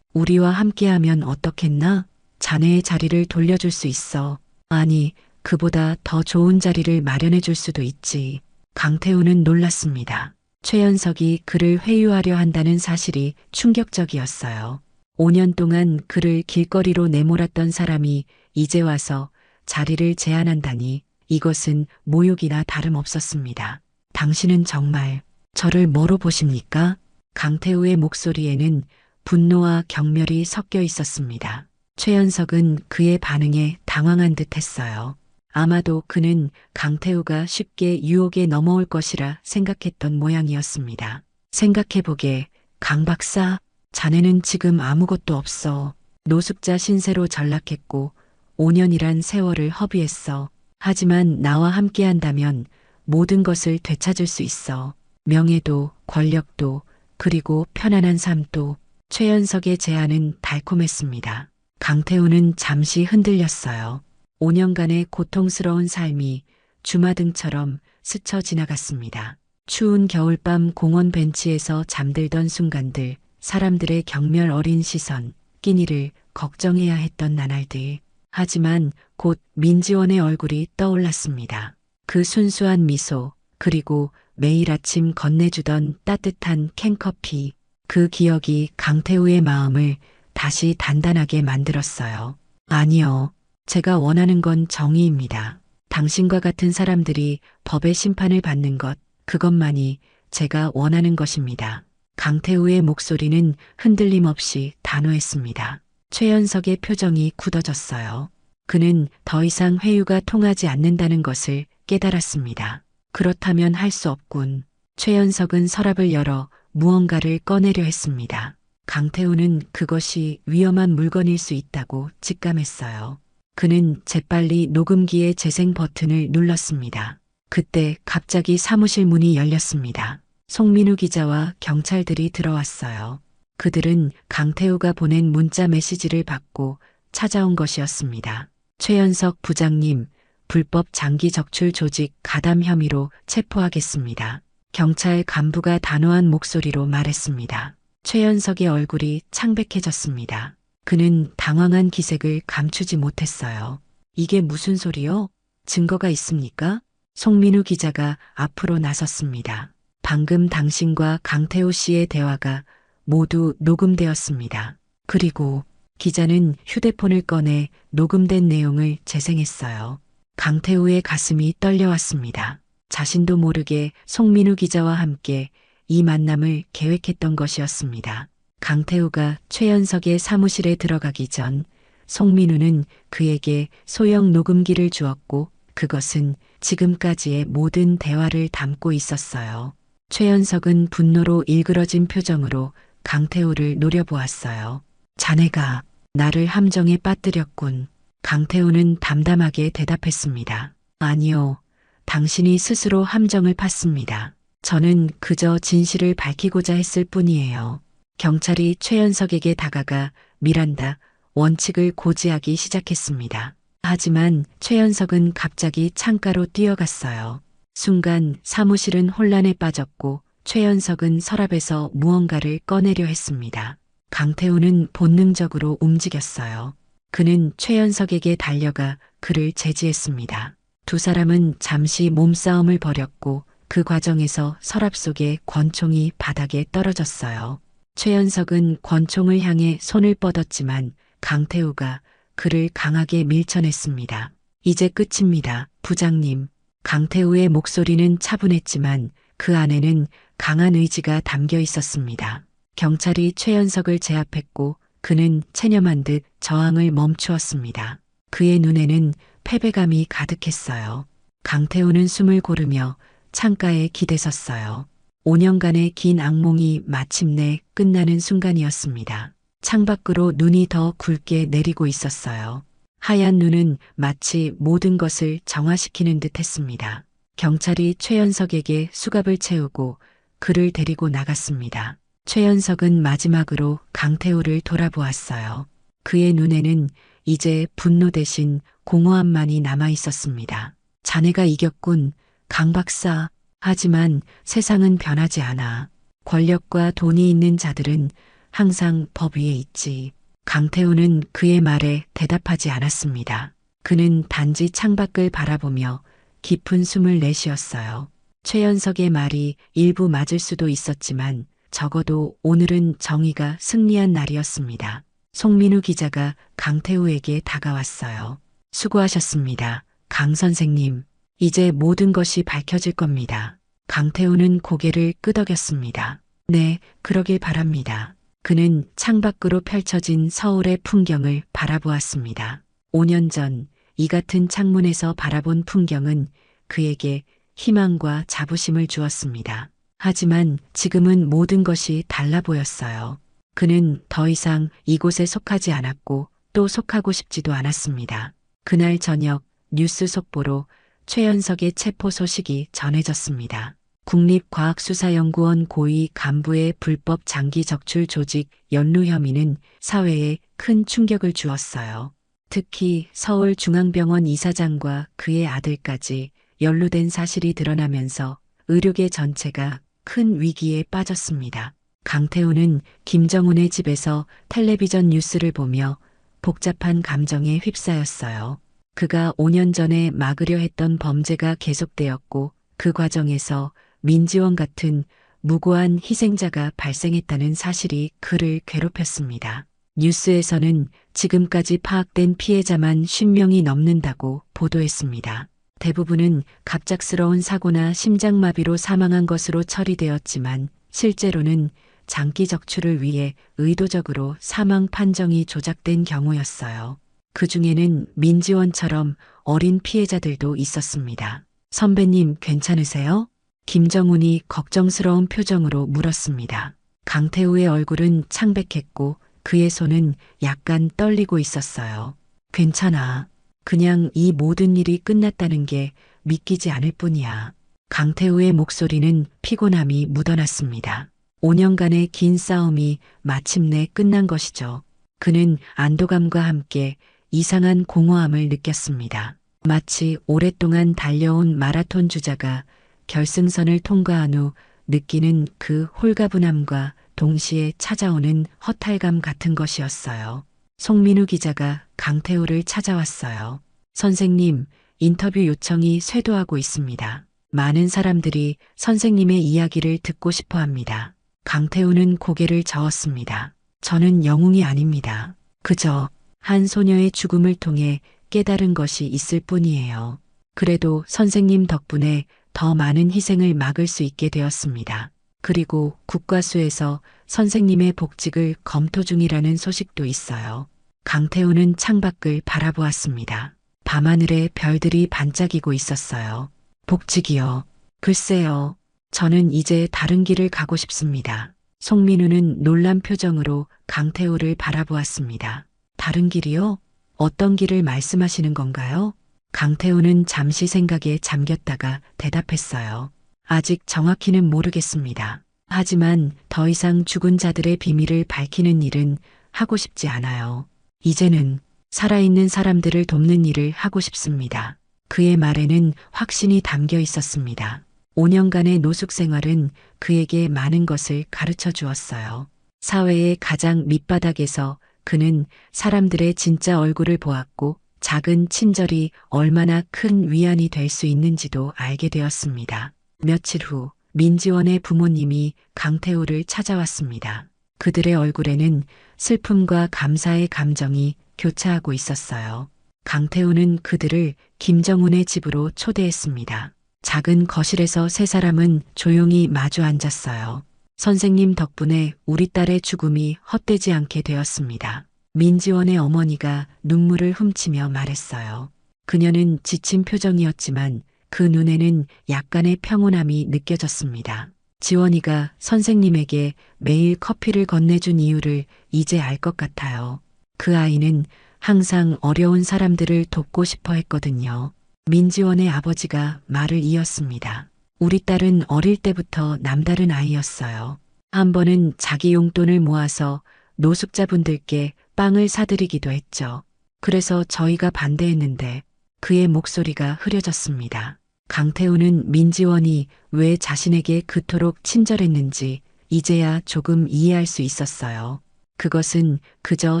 우리와 함께하면 어떻겠나? 자네의 자리를 돌려줄 수 있어. 아니, 그보다 더 좋은 자리를 마련해 줄 수도 있지. 강태우는 놀랐습니다. 최연석이 그를 회유하려 한다는 사실이 충격적이었어요. 5년 동안 그를 길거리로 내몰았던 사람이 이제 와서 자리를 제안한다니 이것은 모욕이나 다름없었습니다. 당신은 정말 저를 뭐로 보십니까? 강태우의 목소리에는 분노와 경멸이 섞여 있었습니다. 최연석은 그의 반응에 당황한 듯 했어요. 아마도 그는 강태우가 쉽게 유혹에 넘어올 것이라 생각했던 모양이었습니다. 생각해보게, 강 박사, 자네는 지금 아무것도 없어. 노숙자 신세로 전락했고 5년이란 세월을 허비했어. 하지만 나와 함께한다면 모든 것을 되찾을 수 있어. 명예도, 권력도, 그리고 편안한 삶도. 최연석의 제안은 달콤했습니다. 강태우는 잠시 흔들렸어요. 5년간의 고통스러운 삶이 주마등처럼 스쳐 지나갔습니다. 추운 겨울밤 공원 벤치에서 잠들던 순간들, 사람들의 경멸 어린 시선, 끼니를 걱정해야 했던 나날들. 하지만 곧 민지원의 얼굴이 떠올랐습니다. 그 순수한 미소, 그리고 매일 아침 건네주던 따뜻한 캔커피. 그 기억이 강태우의 마음을 다시 단단하게 만들었어요. 아니요. 제가 원하는 건 정의입니다. 당신과 같은 사람들이 법의 심판을 받는 것, 그것만이 제가 원하는 것입니다. 강태우의 목소리는 흔들림 없이 단호했습니다. 최연석의 표정이 굳어졌어요. 그는 더 이상 회유가 통하지 않는다는 것을 깨달았습니다. 그렇다면 할 수 없군. 최연석은 서랍을 열어 무언가를 꺼내려 했습니다. 강태우는 그것이 위험한 물건일 수 있다고 직감했어요. 그는 재빨리 녹음기의 재생 버튼을 눌렀습니다. 그때 갑자기 사무실 문이 열렸습니다. 송민우 기자와 경찰들이 들어왔어요. 그들은 강태우가 보낸 문자 메시지를 받고 찾아온 것이었습니다. 최연석 부장님, 불법 장기 적출 조직 가담 혐의로 체포하겠습니다. 경찰 간부가 단호한 목소리로 말했습니다. 최연석의 얼굴이 창백해졌습니다. 그는 당황한 기색을 감추지 못했어요. 이게 무슨 소리요? 증거가 있습니까? 송민우 기자가 앞으로 나섰습니다. 방금 당신과 강태우 씨의 대화가 모두 녹음되었습니다. 그리고 기자는 휴대폰을 꺼내 녹음된 내용을 재생했어요. 강태우의 가슴이 떨려왔습니다. 자신도 모르게 송민우 기자와 함께 이 만남을 계획했던 것이었습니다. 강태우가 최연석의 사무실에 들어가기 전 송민우는 그에게 소형 녹음기를 주었고 그것은 지금까지의 모든 대화를 담고 있었어요. 최연석은 분노로 일그러진 표정으로 강태우를 노려보았어요. 자네가 나를 함정에 빠뜨렸군. 강태우는 담담하게 대답했습니다. 아니요. 당신이 스스로 함정을 팠습니다. 저는 그저 진실을 밝히고자 했을 뿐이에요. 경찰이 최연석에게 다가가 미란다 원칙을 고지하기 시작했습니다. 하지만 최연석은 갑자기 창가로 뛰어갔어요. 순간 사무실은 혼란에 빠졌고 최연석은 서랍에서 무언가를 꺼내려 했습니다. 강태우는 본능적으로 움직였어요. 그는 최연석에게 달려가 그를 제지했습니다. 두 사람은 잠시 몸싸움을 벌였고 그 과정에서 서랍 속에 권총이 바닥에 떨어졌어요. 최연석은 권총을 향해 손을 뻗었지만 강태우가 그를 강하게 밀쳐냈습니다. 이제 끝입니다, 부장님. 강태우의 목소리는 차분했지만 그 안에는 강한 의지가 담겨 있었습니다. 경찰이 최연석을 제압했고 그는 체념한 듯 저항을 멈추었습니다. 그의 눈에는 패배감이 가득했어요. 강태우는 숨을 고르며 창가에 기대섰어요. 5년간의 긴 악몽이 마침내 끝나는 순간이었습니다. 창밖으로 눈이 더 굵게 내리고 있었어요. 하얀 눈은 마치 모든 것을 정화시키는 듯 했습니다. 경찰이 최연석에게 수갑을 채우고 그를 데리고 나갔습니다. 최연석은 마지막으로 강태우를 돌아보았어요. 그의 눈에는 이제 분노 대신 공허함만이 남아 있었습니다. 자네가 이겼군, 강 박사. 하지만 세상은 변하지 않아. 권력과 돈이 있는 자들은 항상 법 위에 있지. 강태우는 그의 말에 대답하지 않았습니다. 그는 단지 창밖을 바라보며 깊은 숨을 내쉬었어요. 최연석의 말이 일부 맞을 수도 있었지만 적어도 오늘은 정의가 승리한 날이었습니다. 송민우 기자가 강태우에게 다가왔어요. 수고하셨습니다, 강 선생님. 이제 모든 것이 밝혀질 겁니다. 강태우는 고개를 끄덕였습니다. 네, 그러길 바랍니다. 그는 창밖으로 펼쳐진 서울의 풍경을 바라보았습니다. 5년 전 이 같은 창문에서 바라본 풍경은 그에게 희망과 자부심을 주었습니다. 하지만 지금은 모든 것이 달라 보였어요. 그는 더 이상 이곳에 속하지 않았고 또 속하고 싶지도 않았습니다. 그날 저녁 뉴스 속보로 최연석의 체포 소식이 전해졌습니다. 국립과학수사연구원 고위 간부의 불법 장기 적출 조직 연루 혐의는 사회에 큰 충격을 주었어요. 특히 서울중앙병원 이사장과 그의 아들까지 연루된 사실이 드러나면서 의료계 전체가 큰 위기에 빠졌습니다. 강태우는 김정은의 집에서 텔레비전 뉴스를 보며 복잡한 감정에 휩싸였어요. 그가 5년 전에 막으려 했던 범죄가 계속되었고 그 과정에서 민지원 같은 무고한 희생자가 발생했다는 사실이 그를 괴롭혔습니다. 뉴스에서는 지금까지 파악된 피해자만 10명이 넘는다고 보도했습니다. 대부분은 갑작스러운 사고나 심장마비로 사망한 것으로 처리되었지만 실제로는 장기 적출을 위해 의도적으로 사망 판정이 조작된 경우였어요. 그 중에는 민지원처럼 어린 피해자들도 있었습니다. 선배님 괜찮으세요? 김정훈이 걱정스러운 표정으로 물었습니다. 강태우의 얼굴은 창백했고 그의 손은 약간 떨리고 있었어요. 괜찮아. 그냥 이 모든 일이 끝났다는 게 믿기지 않을 뿐이야. 강태우의 목소리는 피곤함이 묻어났습니다. 5년간의 긴 싸움이 마침내 끝난 것이죠. 그는 안도감과 함께 이상한 공허함을 느꼈습니다. 마치 오랫동안 달려온 마라톤 주자가 결승선을 통과한 후 느끼는 그 홀가분함과 동시에 찾아오는 허탈감 같은 것이었어요. 송민우 기자가 강태우를 찾아왔어요. 선생님, 인터뷰 요청이 쇄도하고 있습니다. 많은 사람들이 선생님의 이야기를 듣고 싶어 합니다. 강태우는 고개를 저었습니다. 저는 영웅이 아닙니다. 그저 한 소녀의 죽음을 통해 깨달은 것이 있을 뿐이에요. 그래도 선생님 덕분에 더 많은 희생을 막을 수 있게 되었습니다. 그리고 국과수에서 선생님의 복직을 검토 중이라는 소식도 있어요. 강태우는 창밖을 바라보았습니다. 밤하늘에 별들이 반짝이고 있었어요. 복직이요. 글쎄요. 저는 이제 다른 길을 가고 싶습니다. 송민우는 놀란 표정으로 강태우를 바라보았습니다. 다른 길이요? 어떤 길을 말씀하시는 건가요? 강태우는 잠시 생각에 잠겼다가 대답했어요. 아직 정확히는 모르겠습니다. 하지만 더 이상 죽은 자들의 비밀을 밝히는 일은 하고 싶지 않아요. 이제는 살아있는 사람들을 돕는 일을 하고 싶습니다. 그의 말에는 확신이 담겨 있었습니다. 5년간의 노숙 생활은 그에게 많은 것을 가르쳐 주었어요. 사회의 가장 밑바닥에서 그는 사람들의 진짜 얼굴을 보았고 작은 친절이 얼마나 큰 위안이 될 수 있는지도 알게 되었습니다. 며칠 후 민지원의 부모님이 강태우를 찾아왔습니다. 그들의 얼굴에는 슬픔과 감사의 감정이 교차하고 있었어요. 강태우는 그들을 김정훈의 집으로 초대했습니다. 작은 거실에서 세 사람은 조용히 마주 앉았어요. 선생님 덕분에 우리 딸의 죽음이 헛되지 않게 되었습니다. 민지원의 어머니가 눈물을 훔치며 말했어요. 그녀는 지친 표정이었지만 그 눈에는 약간의 평온함이 느껴졌습니다. 지원이가 선생님에게 매일 커피를 건네준 이유를 이제 알 것 같아요. 그 아이는 항상 어려운 사람들을 돕고 싶어 했거든요. 민지원의 아버지가 말을 이었습니다. 우리 딸은 어릴 때부터 남다른 아이였어요. 한 번은 자기 용돈을 모아서 노숙자분들께 빵을 사드리기도 했죠. 그래서 저희가 반대했는데 그의 목소리가 흐려졌습니다. 강태우는 민지원이 왜 자신에게 그토록 친절했는지 이제야 조금 이해할 수 있었어요. 그것은 그저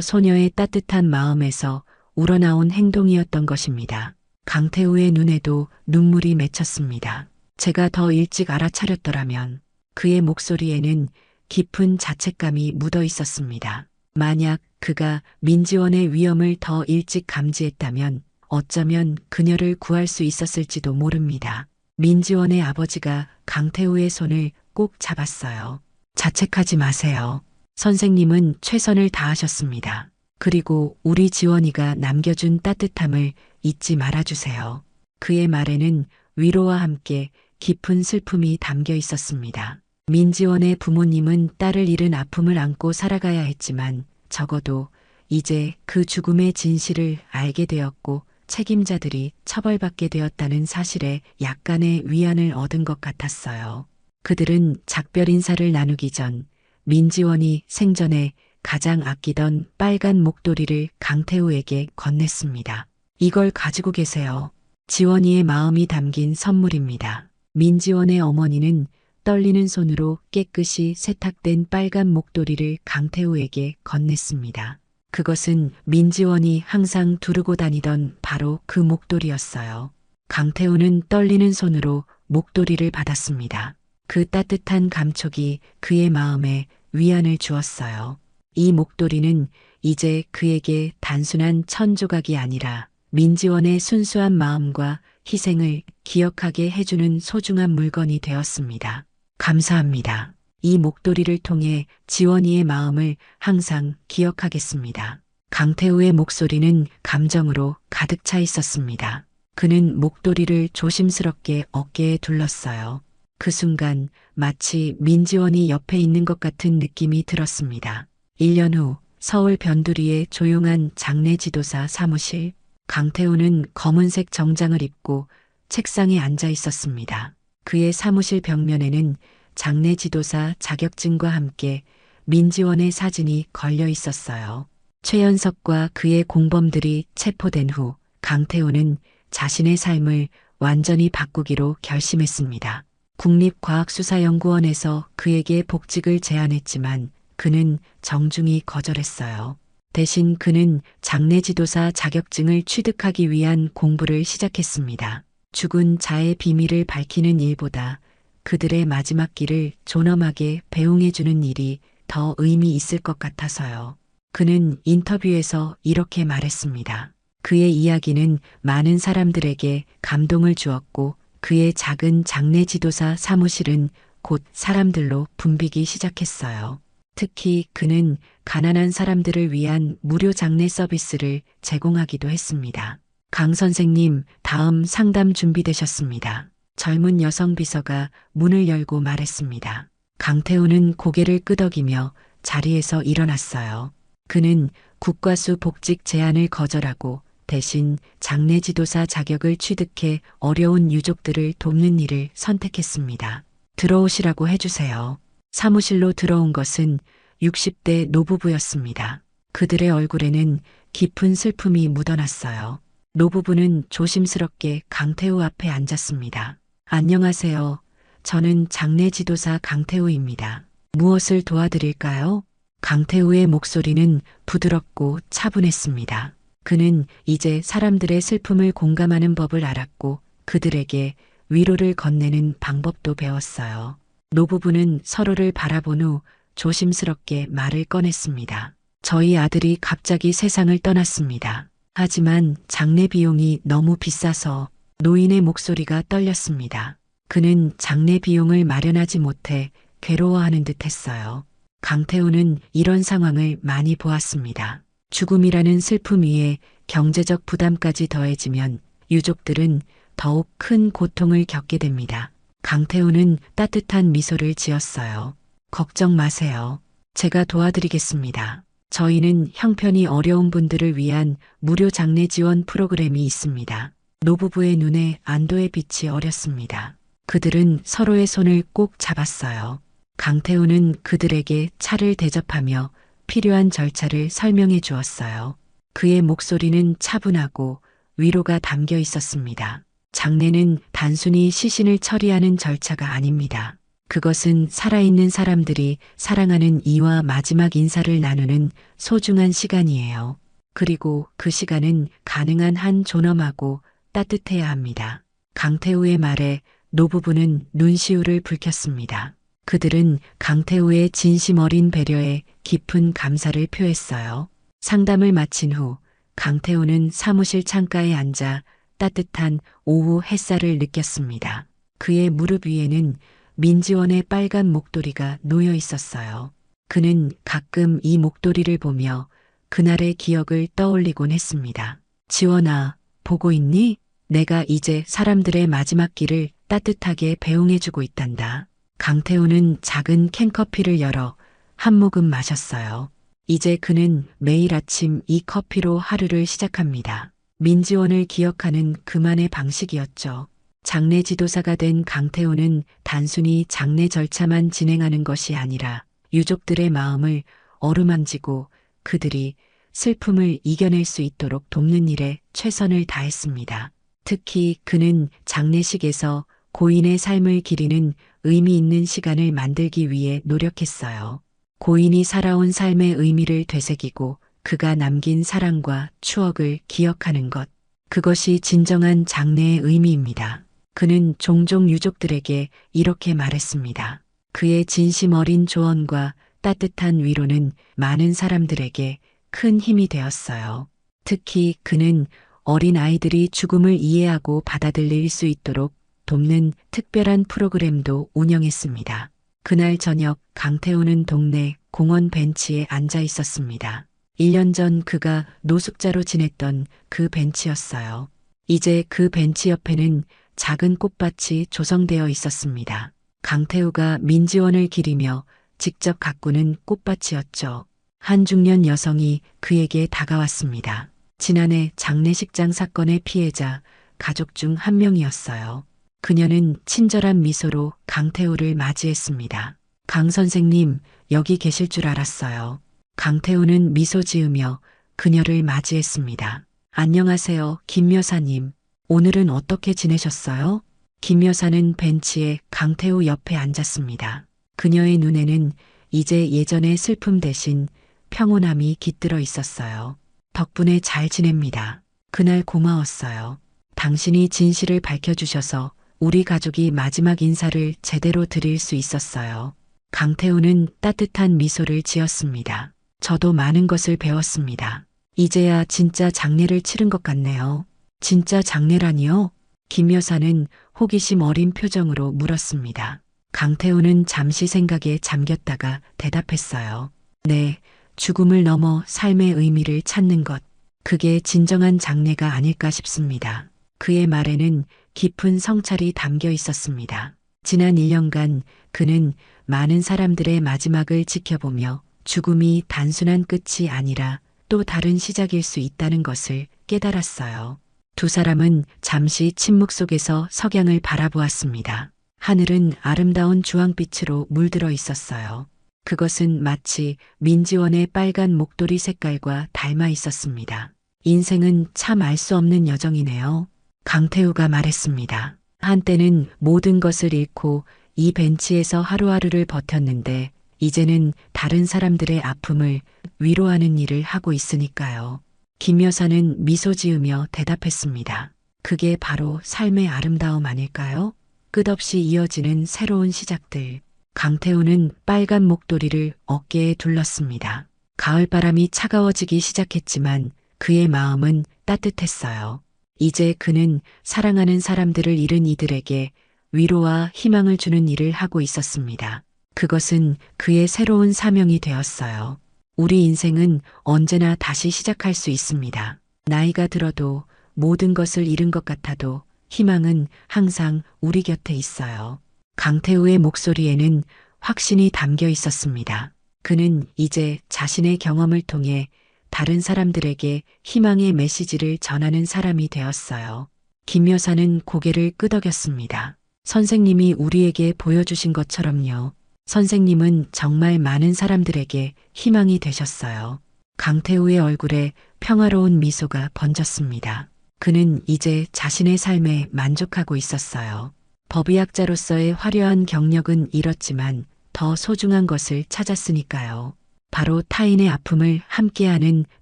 소녀의 따뜻한 마음에서 우러나온 행동이었던 것입니다. 강태우의 눈에도 눈물이 맺혔습니다. 제가 더 일찍 알아차렸더라면. 그의 목소리에는 깊은 자책감이 묻어 있었습니다. 만약 그가 민지원의 위험을 더 일찍 감지했다면 어쩌면 그녀를 구할 수 있었을지도 모릅니다. 민지원의 아버지가 강태우의 손을 꼭 잡았어요. 자책하지 마세요. 선생님은 최선을 다하셨습니다. 그리고 우리 지원이가 남겨준 따뜻함을 잊지 말아주세요. 그의 말에는 위로와 함께 깊은 슬픔이 담겨 있었습니다. 민지원의 부모님은 딸을 잃은 아픔을 안고 살아가야 했지만 적어도 이제 그 죽음의 진실을 알게 되었고 책임자들이 처벌받게 되었다는 사실에 약간의 위안을 얻은 것 같았어요. 그들은 작별 인사를 나누기 전 민지원이 생전에 가장 아끼던 빨간 목도리를 강태우에게 건넸습니다. 이걸 가지고 계세요. 지원이의 마음이 담긴 선물입니다. 민지원의 어머니는 떨리는 손으로 깨끗이 세탁된 빨간 목도리를 강태우에게 건넸습니다. 그것은 민지원이 항상 두르고 다니던 바로 그 목도리였어요. 강태우는 떨리는 손으로 목도리를 받았습니다. 그 따뜻한 감촉이 그의 마음에 위안을 주었어요. 이 목도리는 이제 그에게 단순한 천조각이 아니라 민지원의 순수한 마음과 희생을 기억하게 해주는 소중한 물건이 되었습니다. 감사합니다. 이 목도리를 통해 지원이의 마음을 항상 기억하겠습니다. 강태우의 목소리는 감정으로 가득 차 있었습니다. 그는 목도리를 조심스럽게 어깨에 둘렀어요. 그 순간 마치 민지원이 옆에 있는 것 같은 느낌이 들었습니다. 1년 후 서울 변두리의 조용한 장례 지도사 사무실. 강태우는 검은색 정장을 입고 책상에 앉아 있었습니다. 그의 사무실 벽면에는 장례 지도사 자격증과 함께 민지원의 사진이 걸려 있었어요. 최연석과 그의 공범들이 체포된 후 강태우는 자신의 삶을 완전히 바꾸기로 결심했습니다. 국립과학수사연구원에서 그에게 복직을 제안했지만 그는 정중히 거절했어요. 대신 그는 장례 지도사 자격증을 취득하기 위한 공부를 시작했습니다. 죽은 자의 비밀을 밝히는 일보다 그들의 마지막 길을 존엄하게 배웅해주는 일이 더 의미 있을 것 같아서요. 그는 인터뷰에서 이렇게 말했습니다. 그의 이야기는 많은 사람들에게 감동을 주었고 그의 작은 장례 지도사 사무실은 곧 사람들로 붐비기 시작했어요. 특히 그는 가난한 사람들을 위한 무료 장례 서비스를 제공하기도 했습니다. 강 선생님, 다음 상담 준비되셨습니다. 젊은 여성 비서가 문을 열고 말했습니다. 강태우는 고개를 끄덕이며 자리에서 일어났어요. 그는 국과수 복직 제안을 거절하고 대신 장례 지도사 자격을 취득해 어려운 유족들을 돕는 일을 선택했습니다. 들어오시라고 해주세요. 사무실로 들어온 것은 60대 노부부였습니다. 그들의 얼굴에는 깊은 슬픔이 묻어났어요. 노부부는 조심스럽게 강태우 앞에 앉았습니다. 안녕하세요. 저는 장례 지도사 강태우입니다. 무엇을 도와드릴까요? 강태우의 목소리는 부드럽고 차분했습니다. 그는 이제 사람들의 슬픔을 공감하는 법을 알았고 그들에게 위로를 건네는 방법도 배웠어요. 노부부는 서로를 바라본 후 조심스럽게 말을 꺼냈습니다. 저희 아들이 갑자기 세상을 떠났습니다. 하지만 장례 비용이 너무 비싸서 노인의 목소리가 떨렸습니다. 그는 장례 비용을 마련하지 못해 괴로워하는 듯 했어요. 강태우는 이런 상황을 많이 보았습니다. 죽음이라는 슬픔 위에 경제적 부담까지 더해지면 유족들은 더욱 큰 고통을 겪게 됩니다. 강태우는 따뜻한 미소를 지었어요. 걱정 마세요. 제가 도와드리겠습니다. 저희는 형편이 어려운 분들을 위한 무료 장례 지원 프로그램이 있습니다. 노부부의 눈에 안도의 빛이 어렸습니다. 그들은 서로의 손을 꼭 잡았어요. 강태우는 그들에게 차를 대접하며 필요한 절차를 설명해 주었어요. 그의 목소리는 차분하고 위로가 담겨 있었습니다. 장례는 단순히 시신을 처리하는 절차가 아닙니다. 그것은 살아있는 사람들이 사랑하는 이와 마지막 인사를 나누는 소중한 시간이에요. 그리고 그 시간은 가능한 한 존엄하고 따뜻해야 합니다. 강태우의 말에 노부부는 눈시울을 붉혔습니다. 그들은 강태우의 진심 어린 배려에 깊은 감사를 표했어요. 상담을 마친 후 강태우는 사무실 창가에 앉아 따뜻한 오후 햇살을 느꼈습니다. 그의 무릎 위에는 민지원의 빨간 목도리가 놓여 있었어요. 그는 가끔 이 목도리를 보며 그날의 기억을 떠올리곤 했습니다. 지원아, 보고 있니? 내가 이제 사람들의 마지막 길을 따뜻하게 배웅해주고 있단다. 강태우는 작은 캔커피를 열어 한 모금 마셨어요. 이제 그는 매일 아침 이 커피로 하루를 시작합니다. 민지원을 기억하는 그만의 방식이었죠. 장례 지도사가 된 강태우는 단순히 장례 절차만 진행하는 것이 아니라 유족들의 마음을 어루만지고 그들이 슬픔을 이겨낼 수 있도록 돕는 일에 최선을 다했습니다. 특히 그는 장례식에서 고인의 삶을 기리는 의미 있는 시간을 만들기 위해 노력했어요. 고인이 살아온 삶의 의미를 되새기고 그가 남긴 사랑과 추억을 기억하는 것. 그것이 진정한 장례의 의미입니다. 그는 종종 유족들에게 이렇게 말했습니다. 그의 진심 어린 조언과 따뜻한 위로는 많은 사람들에게 큰 힘이 되었어요. 특히 그는 어린 아이들이 죽음을 이해하고 받아들일 수 있도록 돕는 특별한 프로그램도 운영했습니다. 그날 저녁 강태우는 동네 공원 벤치에 앉아 있었습니다. 1년 전 그가 노숙자로 지냈던 그 벤치였어요. 이제 그 벤치 옆에는 작은 꽃밭이 조성되어 있었습니다. 강태우가 민지원을 기리며 직접 가꾸는 꽃밭이었죠. 한 중년 여성이 그에게 다가왔습니다. 지난해 장례식장 사건의 피해자 가족 중 한 명이었어요. 그녀는 친절한 미소로 강태우를 맞이했습니다. 강 선생님, 여기 계실 줄 알았어요. 강태우는 미소 지으며 그녀를 맞이했습니다. 안녕하세요, 김 여사님. 오늘은 어떻게 지내셨어요? 김 여사는 벤치에 강태우 옆에 앉았습니다. 그녀의 눈에는 이제 예전의 슬픔 대신 평온함이 깃들어 있었어요. 덕분에 잘 지냅니다. 그날 고마웠어요. 당신이 진실을 밝혀주셔서 우리 가족이 마지막 인사를 제대로 드릴 수 있었어요. 강태우는 따뜻한 미소를 지었습니다. 저도 많은 것을 배웠습니다. 이제야 진짜 장례를 치른 것 같네요. 진짜 장례라니요? 김 여사는 호기심 어린 표정으로 물었습니다. 강태우는 잠시 생각에 잠겼다가 대답했어요. 네, 죽음을 넘어 삶의 의미를 찾는 것. 그게 진정한 장례가 아닐까 싶습니다. 그의 말에는 깊은 성찰이 담겨 있었습니다. 지난 1년간 그는 많은 사람들의 마지막을 지켜보며 죽음이 단순한 끝이 아니라 또 다른 시작일 수 있다는 것을 깨달았어요. 두 사람은 잠시 침묵 속에서 석양을 바라보았습니다. 하늘은 아름다운 주황빛으로 물들어 있었어요. 그것은 마치 민지원의 빨간 목도리 색깔과 닮아 있었습니다. 인생은 참 알 수 없는 여정이네요. 강태우가 말했습니다. 한때는 모든 것을 잃고 이 벤치에서 하루하루를 버텼는데 이제는 다른 사람들의 아픔을 위로하는 일을 하고 있으니까요. 김 여사는 미소 지으며 대답했습니다. 그게 바로 삶의 아름다움 아닐까요? 끝없이 이어지는 새로운 시작들. 강태우는 빨간 목도리를 어깨에 둘렀습니다. 가을바람이 차가워지기 시작했지만 그의 마음은 따뜻했어요. 이제 그는 사랑하는 사람들을 잃은 이들에게 위로와 희망을 주는 일을 하고 있었습니다. 그것은 그의 새로운 사명이 되었어요. 우리 인생은 언제나 다시 시작할 수 있습니다. 나이가 들어도 모든 것을 잃은 것 같아도 희망은 항상 우리 곁에 있어요. 강태우의 목소리에는 확신이 담겨 있었습니다. 그는 이제 자신의 경험을 통해 다른 사람들에게 희망의 메시지를 전하는 사람이 되었어요. 김 여사는 고개를 끄덕였습니다. 선생님이 우리에게 보여주신 것처럼요. 선생님은 정말 많은 사람들에게 희망이 되셨어요. 강태우의 얼굴에 평화로운 미소가 번졌습니다. 그는 이제 자신의 삶에 만족하고 있었어요. 법의학자로서의 화려한 경력은 잃었지만 더 소중한 것을 찾았으니까요. 바로 타인의 아픔을 함께하는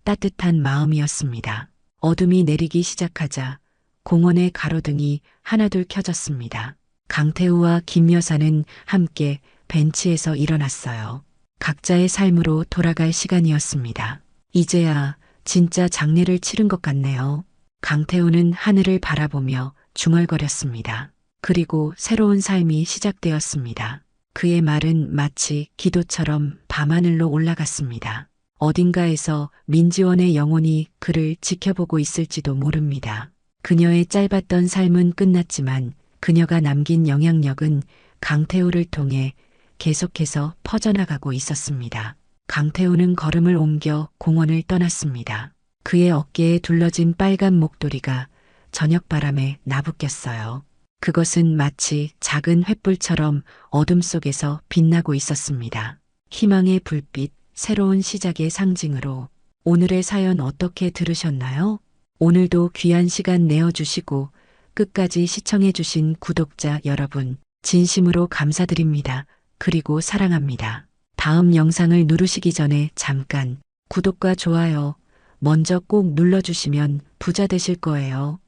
따뜻한 마음이었습니다. 어둠이 내리기 시작하자 공원의 가로등이 하나둘 켜졌습니다. 강태우와 김 여사는 함께 벤치에서 일어났어요. 각자의 삶으로 돌아갈 시간이었습니다. 이제야 진짜 장례를 치른 것 같네요. 강태우는 하늘을 바라보며 중얼거렸습니다. 그리고 새로운 삶이 시작되었습니다. 그의 말은 마치 기도처럼 밤하늘로 올라갔습니다. 어딘가에서 민지원의 영혼이 그를 지켜보고 있을지도 모릅니다. 그녀의 짧았던 삶은 끝났지만 그녀가 남긴 영향력은 강태우를 통해 계속해서 퍼져나가고 있었습니다. 강태우는 걸음을 옮겨 공원을 떠났습니다. 그의 어깨에 둘러진 빨간 목도리가 저녁바람에 나부꼈어요. 그것은 마치 작은 횃불처럼 어둠 속에서 빛나고 있었습니다. 희망의 불빛, 새로운 시작의 상징으로. 오늘의 사연 어떻게 들으셨나요? 오늘도 귀한 시간 내어주시고 끝까지 시청해주신 구독자 여러분, 진심으로 감사드립니다. 그리고 사랑합니다. 다음 영상을 누르시기 전에 잠깐 구독과 좋아요 먼저 꼭 눌러주시면 부자 되실 거예요.